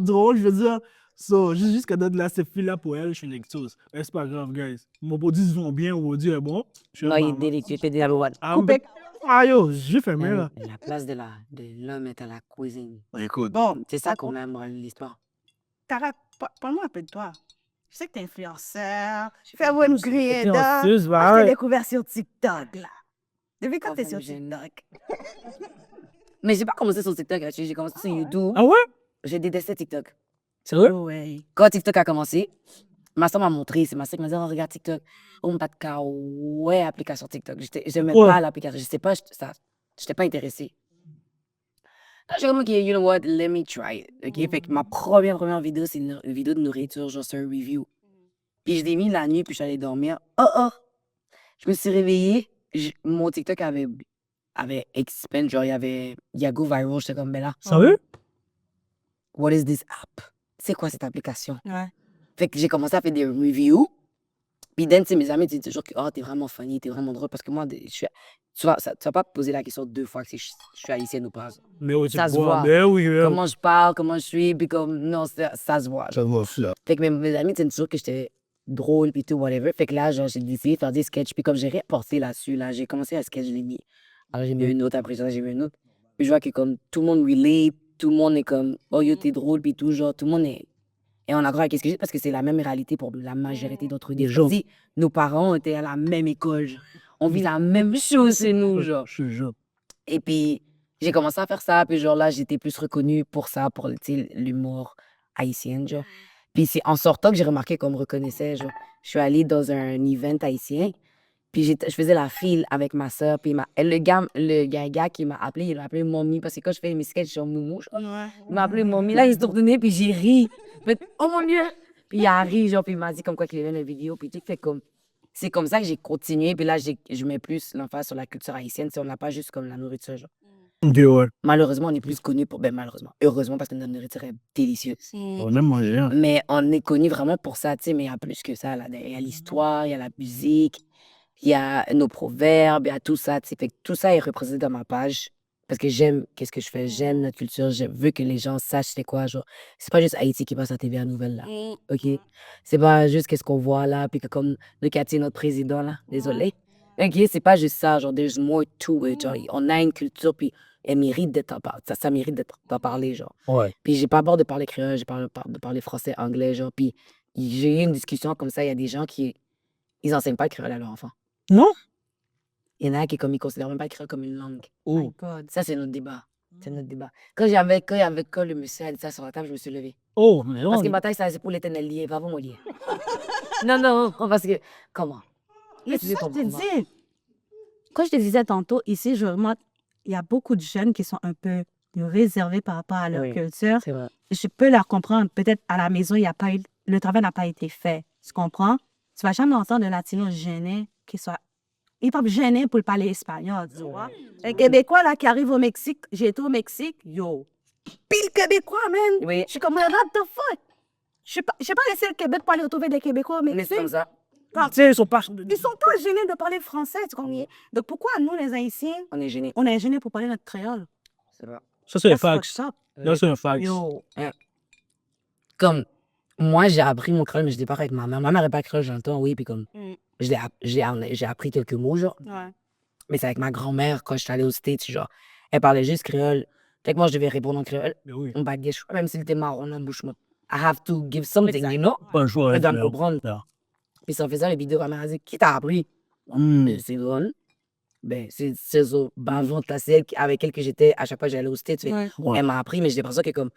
Drôle, je veux dire. So, juste qu'elle donne là, cette fille-là pour elle, je suis Nexus. Mais c'est pas grave, guys. Mon produit se vend bien, mon produit est bon. Je suis Non, un il est maman. délicieux, t'es déjà one. Ah, ah, yo, j'ai fermé là. La place de l'homme est à la cuisine. Écoute. Bon, C'est ça qu'on aime dans l'histoire. Tara, parle-moi un peu de toi. Je sais que t'es influenceur. Fais-moi une grille Influenceuse, Je bah t'ai ouais. découvert sur TikTok, là. Depuis quand Oh, t'es sur femme, TikTok? Mais j'ai pas commencé sur TikTok, hein, j'ai commencé sur YouTube. Ah ouais? J'ai détesté TikTok. Sérieux? Ouais. Quand TikTok a commencé, ma soeur m'a montré, c'est ma soeur qui m'a dit, oh, regarde TikTok. Oh, mon pas de cas, ouais, application TikTok. J'aimais Ouais. pas l'application, je sais pas, j'étais pas intéressée. Là, j'ai comme, OK, you know what, let me try it. OK, fait que ma première vidéo, c'est une vidéo de nourriture, genre, c'est un review. Puis je l'ai mis la nuit, puis je suis allée dormir. Je me suis réveillée, mon TikTok avait expand, genre, il y a go viral, j'étais comme, ben là, Sérieux? what is this app? C'est quoi cette application? Ouais. Fait que j'ai commencé à faire des reviews. Puis Dan, tu sais, mes amis disent toujours que oh, t'es vraiment funny, t'es vraiment drôle. Parce que moi, tu vas pas te poser la question 2 fois que si je suis haïtienne ou pas. Mais oui, tu Ça se vois. voit. Mais oui, mais oui. Comment je parle, comment je suis, puis comme, non, ça se voit. Ça va, ça. Fait que mes amis disent toujours que j'étais drôle, puis tout, whatever. Fait que là, genre, j'ai décidé de faire des sketchs. Puis comme j'ai reporté là-dessus, là, j'ai commencé à sketch, je l'ai mis. Alors j'ai mis une autre, après ça, j'ai mis une autre. Puis je vois que comme tout le monde relate, tout le monde est comme, oh yo, t'es drôle, puis tout, genre, tout le monde est. Et on a droit à ce que j'ai parce que c'est la même réalité pour la majorité d'entre eux. Déjà, nos parents étaient à la même école. Genre. On vit la même chose chez nous, genre. Et puis, j'ai commencé à faire ça. Puis, genre, là, j'étais plus reconnue pour ça, pour tu sais, l'humour haïtien, genre. Puis, c'est en sortant que j'ai remarqué qu'on me reconnaissait, genre. Je suis allée dans un event haïtien. Puis, je faisais la file avec ma soeur. Puis, le gars qui m'a appelé, il m'a appelé Mommy. Parce que quand je fais mes sketchs sur Moumou, il m'a appelé Mommy. Là, il s'est retourné, puis j'ai ri. Fait, oh mon Dieu! Puis il a ri, genre, puis il m'a dit comme quoi qu'il aimait la vidéo. Puis tout fait comme. C'est comme ça que j'ai continué. Puis là, je mets plus l'emphase sur la culture haïtienne. Si on n'a pas juste comme la nourriture, genre. Ok, ouais. Malheureusement, on est plus connu pour. Ben, malheureusement. Heureusement, parce que notre nourriture est délicieuse. On aime manger. Hein. Mais on est connu vraiment pour ça, tu sais. Mais il y a plus que ça, là. Il y a l'histoire, il y a la musique, il y a nos proverbes, il y a tout ça, tu sais. Fait que tout ça est représenté dans ma page. Parce que j'aime qu'est-ce que je fais, j'aime notre culture, je veux que les gens sachent c'est quoi, genre. C'est pas juste Haïti qui passe à TVA Nouvelle, là. OK? C'est pas juste qu'est-ce qu'on voit là, puis que comme le quartier, notre président, là, désolé. OK? C'est pas juste ça, genre, there's more to it, genre. On a une culture, puis elle mérite d'être en parler. Ça mérite d'en parler, genre. Ouais. Puis j'ai pas peur de parler créole, j'ai pas peur de parler français, anglais, genre. Puis j'ai eu une discussion comme ça, il y a des gens qui, ils enseignent pas le créole à leurs enfants. Non? Il y en a qui, comme, ils considèrent même pas le créole comme une langue. Oh. Ça, c'est notre débat. C'est notre débat. Quand le monsieur a dit ça sur la table, je me suis levée. Oh, mais non. Parce que bataille, ça, c'est pour l'éternel lié. Va vous lier. Non, parce que. Comment? Mais Tu sais ça, je te comment? dis. Quand je te disais tantôt, ici, je remarque, il y a beaucoup de jeunes qui sont un peu réservés par rapport à leur Oui. culture. C'est vrai. Je peux leur comprendre. Peut-être à la maison, il y a pas eu, le travail n'a pas été fait. Tu comprends? Tu vas jamais entendre de latinos gênés qui soient. Ils sont gênés pour parler espagnol, tu vois. Un Québécois là qui arrive au Mexique, j'ai été au Mexique, yo. Pile Québécois, man. Oui. Je suis comme, what the fuck? Je ne sais pas laisser le Québec pour aller retrouver des Québécois au Mais Mexique. c'est comme ça. Tu sais, ils sont pas. Ils sont pas gênés de parler français, tu comprends? Donc pourquoi nous, les Haïtiens, On est gênés. on est gênés pour parler notre créole? C'est vrai. Ça, c'est un That's fact. fucked up. Là, c'est un fact. Yo. Comme, moi, j'ai appris mon créole, mais je l'ai pas avec ma mère. Ma mère n'est pas créole, j'entends, oui, puis comme, j'ai appris quelques mots, genre. Ouais. Mais c'est avec ma grand-mère, quand je suis allée aux States, genre, elle parlait juste créole. Fait que moi, je devais répondre en créole. Mais oui. On baguette, même s'il était marron dans la bouche, moi. I have to give something, you know? Pas le choix. Elle doit me frère. comprendre. Yeah. Puis ça faisait les vidéos, ma mère a dit, qui t'a appris? Ben, c'est drôle. Ben, c'est ça, bavant, celle avec elle que j'étais, à chaque fois que j'allais aux States, fait, Ouais. Ouais. elle m'a appris, mais j'ai l'impression que comme,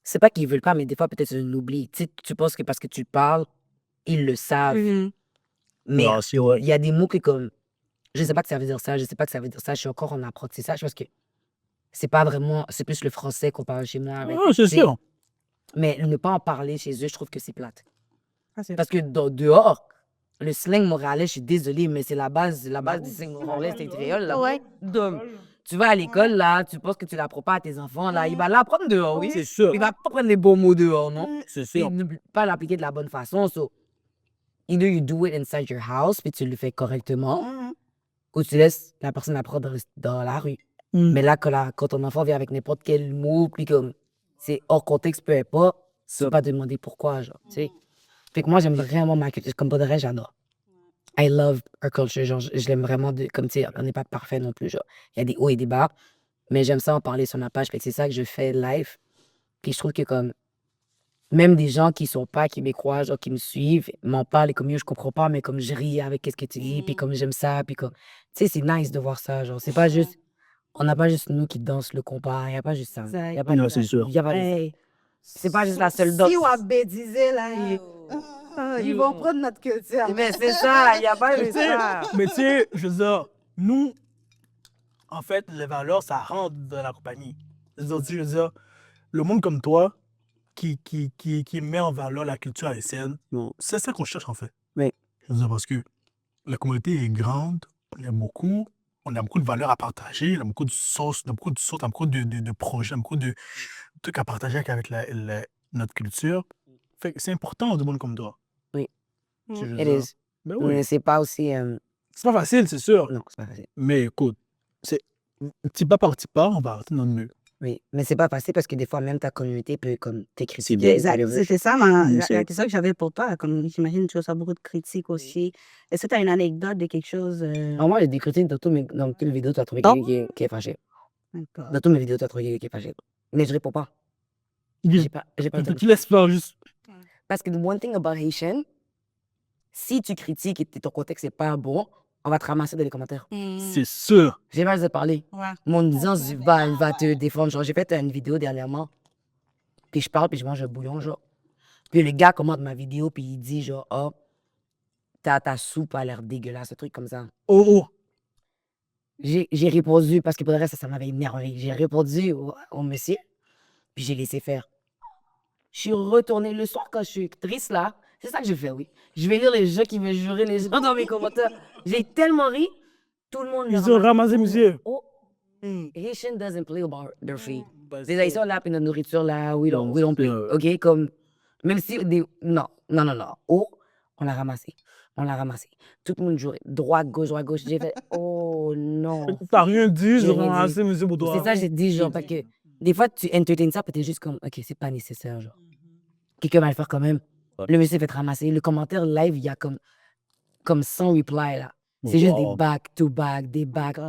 c'est pas qu'ils veulent pas, mais des fois, peut-être, ils l'oublient. Tu sais, tu penses que parce que tu parles, ils le savent. Mhm. Mais Non, c'est ouais. il y a des mots que comme, je sais pas que ça veut dire ça, je sais pas que ça veut dire ça, je suis encore en apprentissage parce que c'est pas vraiment, c'est plus le français qu'on parle chez moi. avec, Ah, c'est tu sais. sûr. Mais ne pas en parler chez eux, je trouve que c'est plate. Ah, c'est- Parce que dehors, le slang montréalais, je suis désolée, mais c'est la base du slang montréalais, c'est créole. Là. Ouais. Donc, tu vas à l'école, là, tu penses que tu l'apprends pas à tes enfants, là, il va l'apprendre dehors, oui. C'est sûr. Il va pas prendre les bons mots dehors, non? C'est Puis sûr. ne pas l'appliquer de la bonne façon. So, either you do it inside your house, puis tu le fais correctement, ou tu laisses la personne apprendre dans la rue. Mm. Mais là, quand ton enfant vient avec n'importe quel mot, puis comme c'est hors contexte, peu importe, tu peux pas demander pourquoi, genre, tu sais. Fait que moi, j'aime vraiment ma culture. Comme pour de vrai, j'adore. I love our culture. Genre, je l'aime vraiment, comme tu sais, on n'est pas parfait non plus, genre. Il y a des hauts et des bas, mais j'aime ça en parler sur ma page. Fait que c'est ça que je fais live. Puis je trouve que comme, même des gens qui sont pas québécois, genre, qui me suivent, m'en parlent et comme yo, je comprends pas, mais comme je ris avec qu'est-ce que tu dis, puis comme j'aime ça, puis comme, tu sais, c'est nice de voir ça, genre. C'est pas juste, on n'a pas juste nous qui dansent le compas, il n'y a pas juste ça. Exact. Y a pas Non, juste c'est ça. sûr. Y a pas juste ça. Hey. C'est pas juste la seule danse. Si Wabé disait là, ils vont prendre notre culture. Mais c'est ça, il n'y a pas Mais juste tu sais- ça. mais tu sais, je veux dire, nous, en fait, les valeurs, ça rentre dans la compagnie. Je veux dire, le monde comme toi, qui met en valeur la culture haïtienne, c'est ça qu'on cherche en fait. Oui. Je veux dire, parce que la communauté est grande, on a beaucoup de valeurs à partager, on a beaucoup de sources, on a beaucoup de projets, on a beaucoup de trucs à partager avec notre culture. Fait que c'est important de monde comme toi. Oui. Je veux It dire. is. Ben oui. Mais c'est pas aussi... C'est pas facile, c'est sûr. Non, c'est pas facile. Mais écoute, c'est petit pas par petit pas, on va arrêter notre mieux. Oui, mais c'est pas facile parce que des fois, même ta communauté peut comme t'écrire. Exact. C'était ça la c'est- question que j'avais pour toi. Comme j'imagine que tu reçois beaucoup de critiques aussi. Est-ce que tu as une anecdote de quelque chose? Moi, j'ai des critiques dans toutes les vidéos, tu as trouvé Oh. quelqu'un qui est fâché. D'accord. Dans toutes mes vidéos, tu as trouvé quelqu'un qui est fâché. Mais je réponds pas. J'ai pas le temps. Tu laisses faire juste. Parce que the one thing about Haitian, si tu critiques et ton contexte n'est pas bon, on va te ramasser dans les commentaires. C'est sûr. J'ai mal de parler. Ouais. Mon disant, va te défendre. Genre, j'ai fait une vidéo dernièrement, puis je parle, puis je mange un bouillon, genre. Puis le gars commente ma vidéo, puis il dit, genre, oh, ta soupe a l'air dégueulasse, un truc comme ça. Oh. J'ai répondu, parce que pour le reste, ça m'avait énervé. J'ai répondu au monsieur, puis j'ai laissé faire. Je suis retournée le soir quand je suis triste, là. C'est ça que je fais, oui. Je vais lire les gens qui me juraient les gens dans mes commentaires. J'ai tellement ri, tout le monde... Ils ont ramassé, monsieur. Oh, Haitian doesn't play about their feet. Les Haïtiens, là, puis notre nourriture, là, we don't play. OK, comme... Même si... Non. Oh, on l'a ramassé. Tout le monde jouait. Droite, gauche. J'ai fait, oh non. T'as rien dit, ils J'ai ont rien dit. ramassé, monsieur, pour toi. C'est ça, j'ai dit, genre, parce que des fois, tu entertaines ça, puis t'es juste comme, OK, c'est pas nécessaire, genre. Quelqu'un va le faire quand même. Le monsieur fait te ramasser. Le commentaire live, il y a comme 100 replies, là. C'est juste des back-to-back, des back.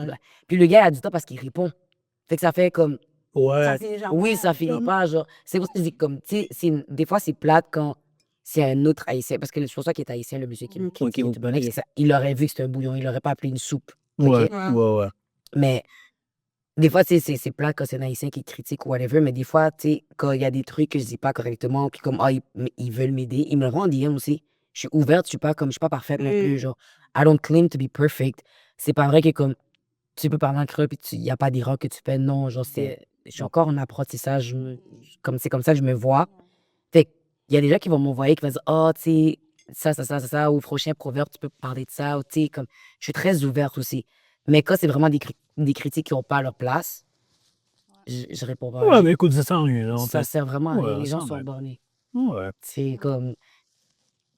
Puis le gars, il a du temps parce qu'il répond. Fait que ça fait comme... Ouais. Oui, ça finit pas, genre. C'est pour ça que je dis comme, tu sais, des fois, c'est plate quand c'est un autre haïtien. Parce que c'est pour ça qu'il est haïtien, le monsieur qui me critique, il aurait vu que c'était un bouillon, il aurait pas appelé une soupe. Ouais. Mais des fois, c'est plate quand c'est un haïtien qui critique ou whatever, mais des fois, tu sais, quand il y a des trucs que je dis pas correctement, puis comme, ils veulent m'aider, ils me le rendent DM aussi. Je suis ouverte, je suis pas parfaite non plus, genre, I don't claim to be perfect. C'est pas vrai que comme, tu peux parler en creux, puis il y a pas d'erreur que tu fais, non, genre, je suis encore en apprentissage, c'est comme ça que je me vois. Fait que, il y a des gens qui vont m'envoyer, qui vont dire, oh, tu sais, ça, ou prochain proverbe, tu peux parler de ça, ou tu sais, comme, je suis très ouverte aussi. Mais quand c'est vraiment des critiques qui n'ont pas leur place, je réponds pas. Ouais, mais écoute, ça sert à rien, là, en Ça fait. sert vraiment à Ouais, rien. Les gens ça, sont ouais. bornés. Ouais. C'est comme,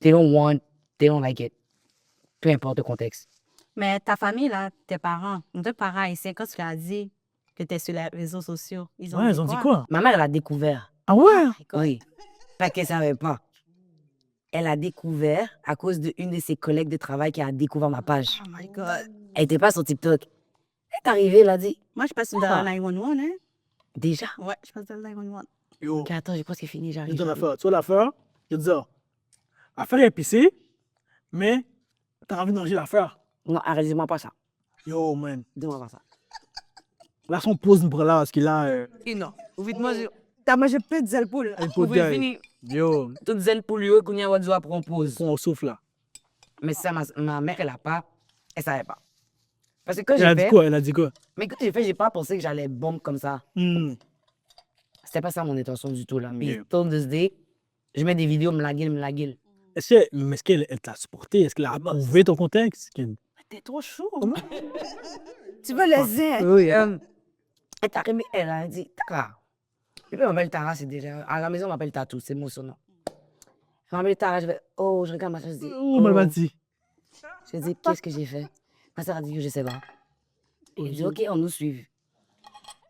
they don't like it. Peu importe le contexte. Mais ta famille, là, tes parents, nos deux parents haïtiens, quand tu leur as dit que tu es sur les réseaux sociaux, ils ont Ils ont dit quoi? Ma mère, elle a découvert. Ah ouais? Oui. Pas qu'elle savait pas. Elle a découvert à cause d'une de ses collègues de travail qui a découvert ma page. Oh my God. Elle était pas sur TikTok. Elle est arrivée, elle a dit, Moi, je passe dans la 911, hein? déjà? Ouais, je passe dans la 911. Yo, Ok, attends, j'ai presque fini, je j'arrive. donne l'affaire. Tu vois l'affaire? Je te dis ça. L'affaire est épicée, mais t'as envie de manger l'affaire. Non, arrête, dis-moi pas ça. Yo, man. Dis-moi pas ça. Là, son pause pour là, parce qu'il a. Non, vite manger. T'as mangé plein de zèle poule. Un pot de Vous gars. fini. Yo, Tout zèle pour lui, qu'on y a dû apprendre pause. on souffle là. Mais ça, ma mère, elle savait pas. Parce que quand Elle a j'ai dit fait, quoi? Elle a dit quoi? mais quand j'ai fait, j'ai pas pensé que j'allais bombe comme ça. Hmm. C'était pas ça mon intention du tout, là. Puis, Yeah. tout this day, je mets des vidéos, me la gueule. Est-ce qu'elle t'a supporté? Est-ce qu'elle a approuvé ton contexte? T'es trop chaud. Tu veux le zèle? Oui. Elle est arrivée, elle a dit, Tara. Et puis, on m'appelle Tara, c'est déjà. À la maison, on m'appelle Tatou, c'est mon surnom. Elle m'appelle Tara, je fais, oh, je regarde ma soeur, je dis, Oh, m'a dit. Je dis, qu'est-ce que j'ai fait? Ma soeur a dit, je sais pas. Et je dis, ok, on nous suit.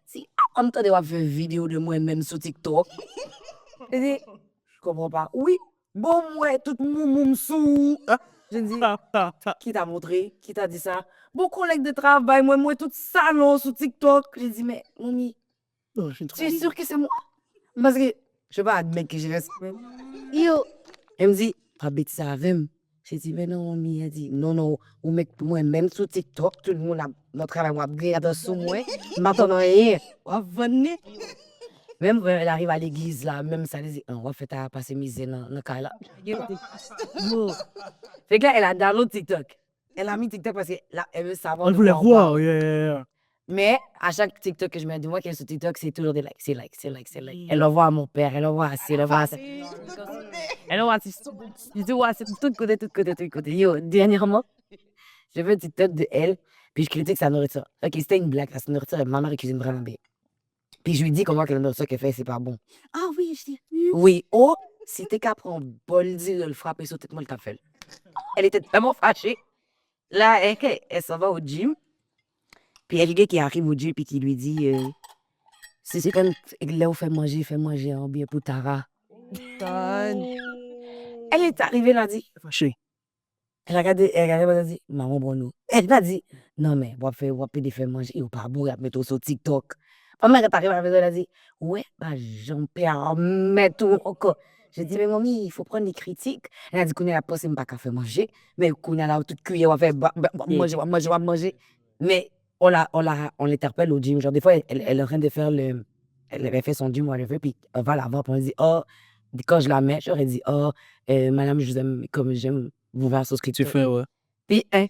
Si, on me doit faire une vidéo de moi-même sur TikTok. Je dis, je comprends pas. Oui, bon, moi, tout le monde me sous. Je dis, qui t'a montré? Qui t'a dit ça? Bon collègue de travail, moi, tout salon sur TikTok. Je dis, mais, Moni, Oh, je suis trop. tu es sûr que c'est moi? Parce que je sais pas admettre que je reste. Yo! Elle me dit, pas bête ça avec moi. J'ai dit, mais non, Mami, elle dit, non, ou mec, moi, même sur TikTok, tout le monde a notre travail, moi, regarde sur moi, maintenant, rien. Venez. Même quand elle arrive à l'église, là, même ça, elle dit, on va faire passer misère dans le cas là. Fait que là, elle a download TikTok. Elle a mis TikTok parce que là, elle veut savoir. On de voulait quoi on parle. voir. Yeah. Mais à chaque TikTok que je mets de moi qui est sur TikTok, c'est toujours des likes, c'est likes, c'est likes, c'est likes. Elle l'envoie à mon père, elle l'envoie à ci, elle l'envoie à ça. Elle l'envoie à ci. Je dis, ouais, c'est tout côté, tout côté, tout côté. Yo, dernièrement, j'ai fait un TikTok de elle, puis je critique sa nourriture. Ok, c'était une blague, sa nourriture, ma mère elle cuisine vraiment bien. Puis je lui dis comment que la nourriture qu'elle fait, c'est pas bon. Ah oui, je dis. Oui, oh, si t'es qu'à prendre bol de le frapper sur tête, moi, le t'a fait. Elle était tellement fâchée. Là, elle s'en va au gym. Puis il y a quelqu'un qui arrive au gym puis qui lui dit c'est comme là où fait manger en bien pour Tara. Elle est arrivée, elle a dit, Fâché. elle a regardé, elle a dit, maman, bon nous. Elle m'a dit, non, mais on va faire manger, ou pas bon, on va mettre sur TikTok. Ma mère est arrivée à la maison, elle a dit, ouais, bah, j'en perds, mais tout encore. J'ai dit, mais mamie, il faut prendre les critiques. Elle a dit, qu'on a la poste, c'est pas qu'à faire manger, mais qu'on a la toute cuillère, on va faire manger. Mais on l'interpelle au gym. Genre, des fois, elle est en train de faire elle avait fait son gym, whatever, puis on va la voir, puis on dit, oh, quand je la mets, j'aurais dit, oh, madame, je vous aime comme j'aime vous voir sur ce que Tu fais, ouais. Puis, hein,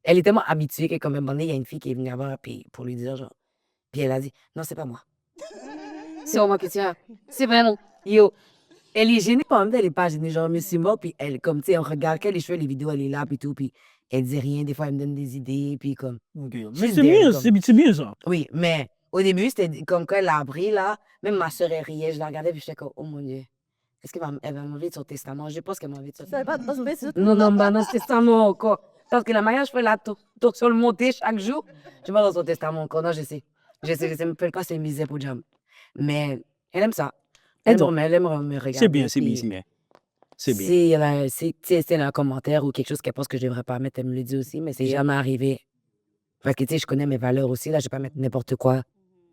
elle est tellement habituée que, quand même, un moment donné, il y a une fille qui est venue la voir, puis pour lui dire, genre, puis elle a dit, non, c'est pas moi. C'est moi qui tiens. C'est vrai, non. Yo, elle est gênée, pas en même temps, elle est pas gênée, genre, mais c'est moi, puis elle, comme, tu sais, on regarde qu'elle les cheveux, les vidéos, elle est là, puis tout, puis elle dit rien, des fois, elle me donne des idées, puis comme. Mais Juste c'est des- bien, comme- c'est bien ça. Oui, mais au début, c'était comme quand elle l'a appris, là, même ma soeur, elle riait, je la regardais, puis j'étais comme, oh mon Dieu, est-ce qu'elle va m'enlever de son testament? Je pense qu'elle m'a enlevé de son testament. Non, non, bah, dans ce testament encore. Parce que la mariage, je fais la tour sur le monter chaque jour. Je vais dans son testament encore. Non, je sais. Je sais, me fait quoi, c'est misère pour Jam. Mais elle aime ça. Elle aime me regarder. C'est bien, c'est bien, puis c'est bien. C'est bien. Si elle a, tu sais, si elle a un commentaire ou quelque chose qu'elle pense que je devrais pas mettre, elle me le dit aussi, mais c'est jamais arrivé. Parce que, tu sais, je connais mes valeurs aussi. Là, je vais pas mettre n'importe quoi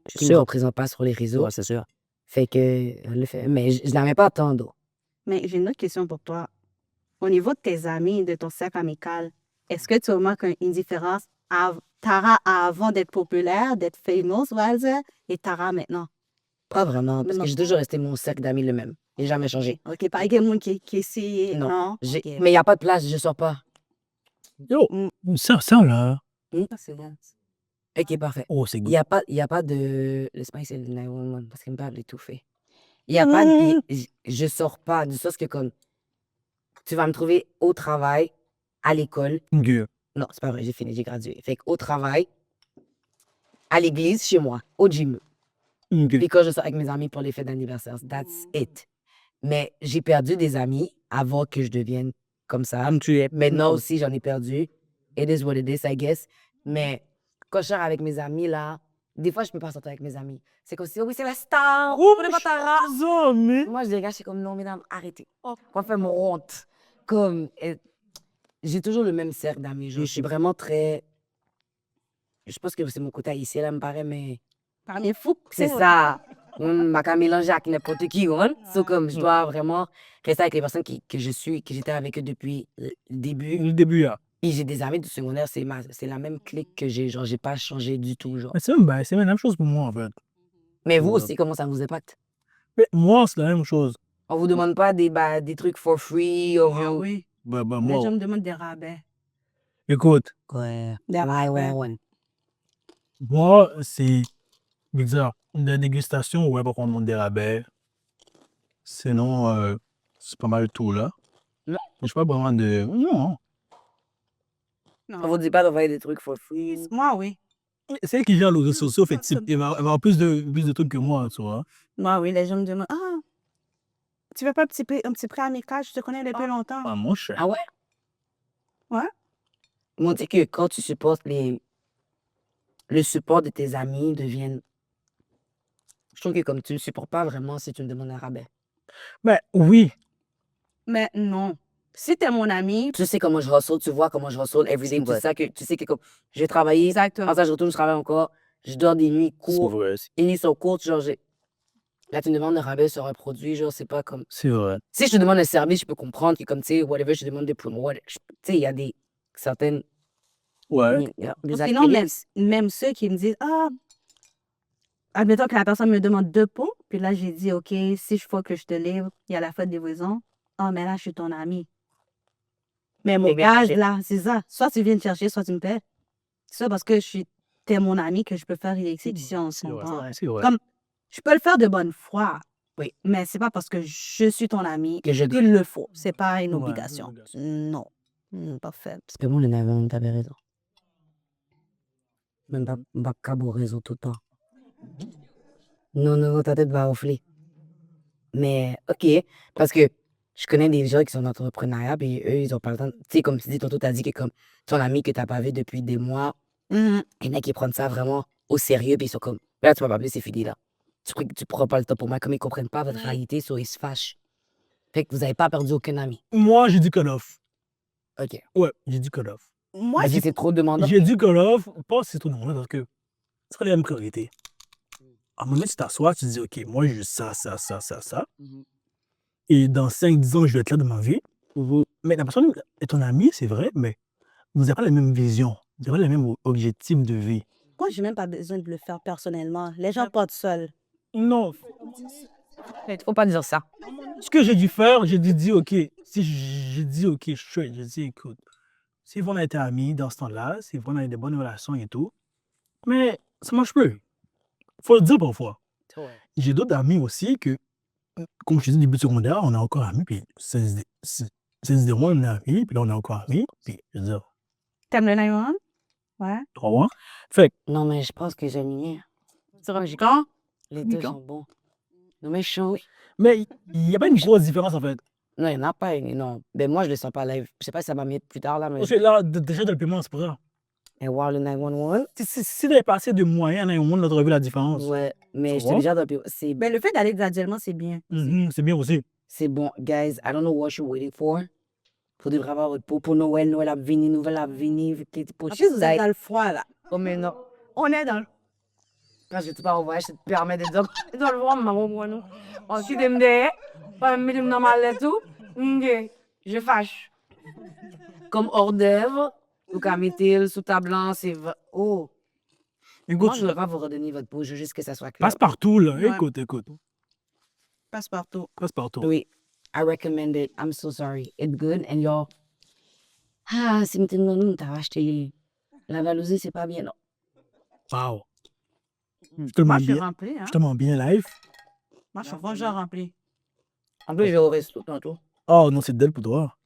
qui ne me représente pas sur les réseaux. Ouais, c'est sûr. Fait que, elle le fait. Mais je la mets pas tant d'eau. Mais j'ai une autre question pour toi. Au niveau de tes amis, de ton cercle amical, est-ce que tu remarques une différence Tara avant d'être populaire, d'être famous, on va dire, et Tara maintenant? Pas vraiment, parce Non. que j'ai toujours resté mon cercle d'amis le même. J'ai jamais changé. OK, pas quelqu'un qui essaie, Non. non? J'ai- OK. Mais il n'y a pas de place, je sors pas. Yo, ça là. Ça, c'est bon. Ok, parfait. Oh, c'est Il good. n'y a pas de. Laisse-moi essayer le 911 parce qu'il me parle d'étouffer. Il n'y a pas de. Je sors pas, du sens que comme. Tu vas me trouver au travail, à l'école. Good. Non, c'est pas vrai, j'ai fini, j'ai gradué. Fait qu'au travail, à l'église, chez moi, au gym. Good. Puis quand je sors avec mes amis pour les fêtes d'anniversaire, that's it. Mais j'ai perdu des amis avant que je devienne comme ça. Tu es. Maintenant aussi, j'en ai perdu. It is what it is, I guess. Mais quand je sors avec mes amis, là, des fois, je peux pas sortir avec mes amis. C'est comme si, oui, c'est la star. Oh, on est pas Tara. mais. Moi, je les regarde, je suis comme, non, mesdames, arrêtez. On fait mon honte. Comme, j'ai toujours le même cercle d'amis. Je suis vraiment très. Je pense que c'est mon côté haïtien, là, me paraît, mais. Parmi fou. C'est ça. Ma qu'à mélanger avec n'importe qui, hein. So, comme, je dois vraiment rester avec les personnes que j'étais avec eux depuis le début. Le début, là. Et j'ai des amis du secondaire, c'est la même clique que j'ai. Genre, j'ai pas changé du tout, genre. Mais c'est la même chose pour moi, en fait. Mais vous aussi, comment ça vous impacte? Mais moi, c'est la même chose. On vous demande pas des trucs for free ou... Ah oui. Bah, Les moi, gens me demandent des rabais. écoute, Ouais. Des rabais. moi, c'est bizarre. La dégustation, ouais, pour qu'on demande des rabais. Sinon, c'est pas mal tout, là. Non. Je pas vraiment de. Non. On vous dit pas d'envoyer des trucs for free. Moi, oui. C'est elle qui gère les réseaux sociaux, fait elle va avoir plus de trucs que moi, tu vois. Moi, oui, les gens me demandent, ah, tu veux pas un petit prêt amical? Je te connais depuis longtemps. Ah, mon cher. Ah ouais? Ouais. On dit que quand tu supportes le support de tes amis devienne... Je trouve que comme tu ne supportes pas vraiment si tu me demandes un rabais. Ben, oui. Mais non. Si t'es mon ami, Tu sais comment je ressors, tu vois comment je ressors everyday. Tu sais que comme j'ai travaillé, exactement. après ça je retourne, je travaille encore, je dors des nuits C'est courtes, vrai. les nuits sont courtes, genre là tu me demandes un rabais sur un produit, genre c'est pas comme... C'est vrai. Si je te demande un service, je peux comprendre que comme tu sais, whatever, je te demande des promos, tu sais, il y a des certaines... Ouais. il y a des Sinon, activités. même ceux qui me disent, ah, admettons que la personne me demande 2 pots, puis là, j'ai dit, OK, si je faut que je te livre, il y a la fête des livraison. Ah, mais là, je suis ton ami. Mais mon Et bien gage, chercher. là, c'est ça. Soit tu viens me chercher, soit tu me paies. C'est ça parce que je suis t'es mon ami que je peux faire une exception. tu C'est vrai, comprends? c'est vrai. Comme, je peux le faire de bonne foi. Oui. Mais c'est pas parce que je suis ton ami Que je qu'il le faut. C'est pas une Ouais, obligation. une obligation. Non. Pas fait. Parce que moi, le Navon, t'avais raison. Même pas cabo raison tout le temps. Non, non, non, ta tête va enfler. Mais, OK, parce que je connais des gens qui sont entrepreneuriats, puis eux, ils ont pas le temps. Tu sais, comme tu dis, tantôt, t'as dit que comme ton ami que t'as pas vu depuis des mois, il y en a qui prennent ça vraiment au sérieux, puis ils sont comme, là, tu m'as pas appelé, c'est fini, là. Tu prends pas le temps pour moi, comme ils comprennent pas votre réalité, so ils se fâchent. Fait que vous avez pas perdu aucun ami. Moi, j'ai dit cut-off. OK. Ouais, j'ai dit cut-off. Moi, Vas-y, c'est trop demandant. J'ai dit cut-off, pas si c'est trop normal parce que c'est pas les mêmes priorités. À un moment donné, tu t'assois, tu te dis, OK, moi, j'ai ça, ça, ça, ça, ça. Et dans 5-10 ans, je vais être là de ma vie. Mais la personne est ton ami, c'est vrai, mais vous n'avez pas la même vision. Vous n'avez pas les mêmes objectifs de vie. moi, j'ai même pas besoin de le faire personnellement. Les gens partent seuls. Non. Faut pas dire ça. Ce que j'ai dû faire, j'ai dû dire, OK, si j'ai dit, OK, straight, j'ai dit, écoute, si on a été amis dans ce temps-là, si on a eu des bonnes relations et tout, mais ça marche plus. Faut le dire parfois. J'ai d'autres amis aussi que, comme je te dis, début secondaire, on est encore amis, puis 16 mois, on est amis, puis là, on est encore amis, puis je veux dire, T'aimes le 911? Ouais. 3 mois. Fait que, Non, mais je pense que j'aime mieux. Quand? Les deux Quand? sont bons. Non, mais chaud. mais il n'y a pas une grosse différence en fait. Non, il n'y en a pas une. Non. Ben, moi, je le sens pas live. Je sais pas si ça va mieux plus tard, là, mais. Parce que là, déjà, dans le paiement, c'est pas ça. Et voir le 911. Si t'avais passé de moyen à un monde, on aurait vu la différence. Ouais, mais Tu j'étais vois? déjà dans le c'est Ben, le fait d'aller graduellement, c'est bien. C'est bien aussi. c'est bon. Guys, I don't know what you're waiting for. Faut de vraiment votre peau pour Noël. Noël a venu, nouvelle a venu. Pour En plus, vous êtes dans le froid, là. Oh, mais non. On est dans le Quand je te parle au voyage, je te permets de dire. Dans le froid, maman, moi, non. Ensuite, je me dis, pas me mettre dans ma lettre, tout. Je fâche. Comme hors d'œuvre, vous mettez sous ta blanc, c'est. Oh. Écoute, Moi, je ne veux pas vous redonner votre peau, je veux juste que ça soit clair. passe partout, là. Ouais. Écoute. passe-partout. Passe partout. Oui. I recommend it. I'm so sorry. It's good. And y'all. Ah, si maintenant, t'as acheté. La Valouzée, c'est pas bien, non. Wow. Je te Moi, mens je suis bien. remplie, hein. Je te mens bien live. Moi, je suis déjà remplie. En plus, je vais au resto tantôt. Oh non, c'est d'elle pour toi.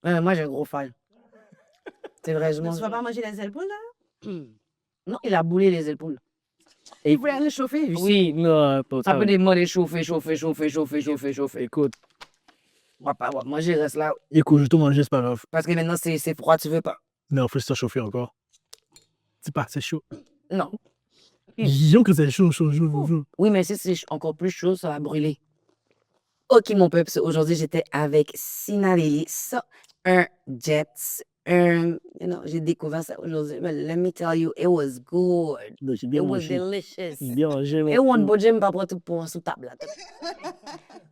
Moi, j'ai un gros fan. C'est vrai, je Tu mange. vas pas manger les ailes poules, là? Non, il a boulé les épaules. Et Il voulait aller chauffer. oui, Non, pas ça peut demander chauffer. Écoute, Moi, pas, moi, je reste là. je te mange, c'est pas grave. Parce que maintenant, c'est froid, tu veux pas. Non, faut se chauffer encore. C'est pas, c'est chaud. Non. Disons que c'est chaud. Oui, mais si c'est encore plus chaud, ça va brûler. Ok, mon peuple, aujourd'hui, j'étais avec Sinalis, un Jets. J'ai découvert ça aujourd'hui. But let me tell you, it was good. J'ai It bien was mangé. delicious. Bien mangé. Et on bon j'aime pas prendre tout pour un sous-table. là.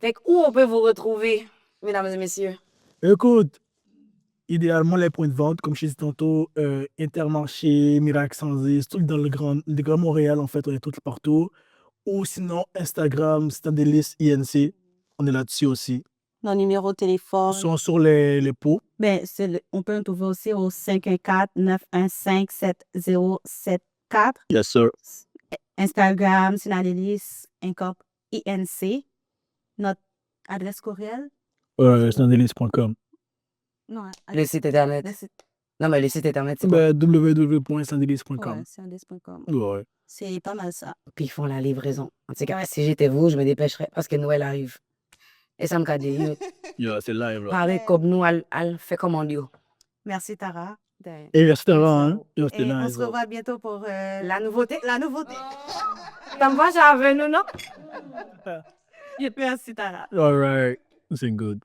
Fait que où on peut vous retrouver, mesdames et messieurs? Écoute, idéalement, les points de vente, comme je t'ai dit tantôt, Intermarché, Miracle Sanzis, tout dans le Grand Montréal, en fait, on est tout partout. Ou sinon, Instagram, Standelis INC, on est là-dessus aussi. Nos numéros de téléphone. Ils sont sur les pots. Ben, on peut nous trouver aussi au 514-915-7074. Yes, sir. Instagram, Sinadelis, Incorp, INC. Notre adresse courriel? Standelis.com. Non, Le site internet. le site- Non, mais le site internet, c'est quoi? www.standelis.com. ouais, Sinadelis.com. Ouais. C'est pas mal ça. Puis ils font la livraison. En tout cas, si j'étais vous, je me dépêcherais parce que Noël arrive. Et ça me casse des yeux. Yeah, c'est live, là. Pareil comme nous, elle fait commande. Yo. Merci, Tara. Et merci d'avoir, hein. Yo, c'était Et on nice, se là. revoit bientôt pour La nouveauté. la nouveauté. T'as pas, j'avais nous, non? Merci, Tara. All right. C'est good.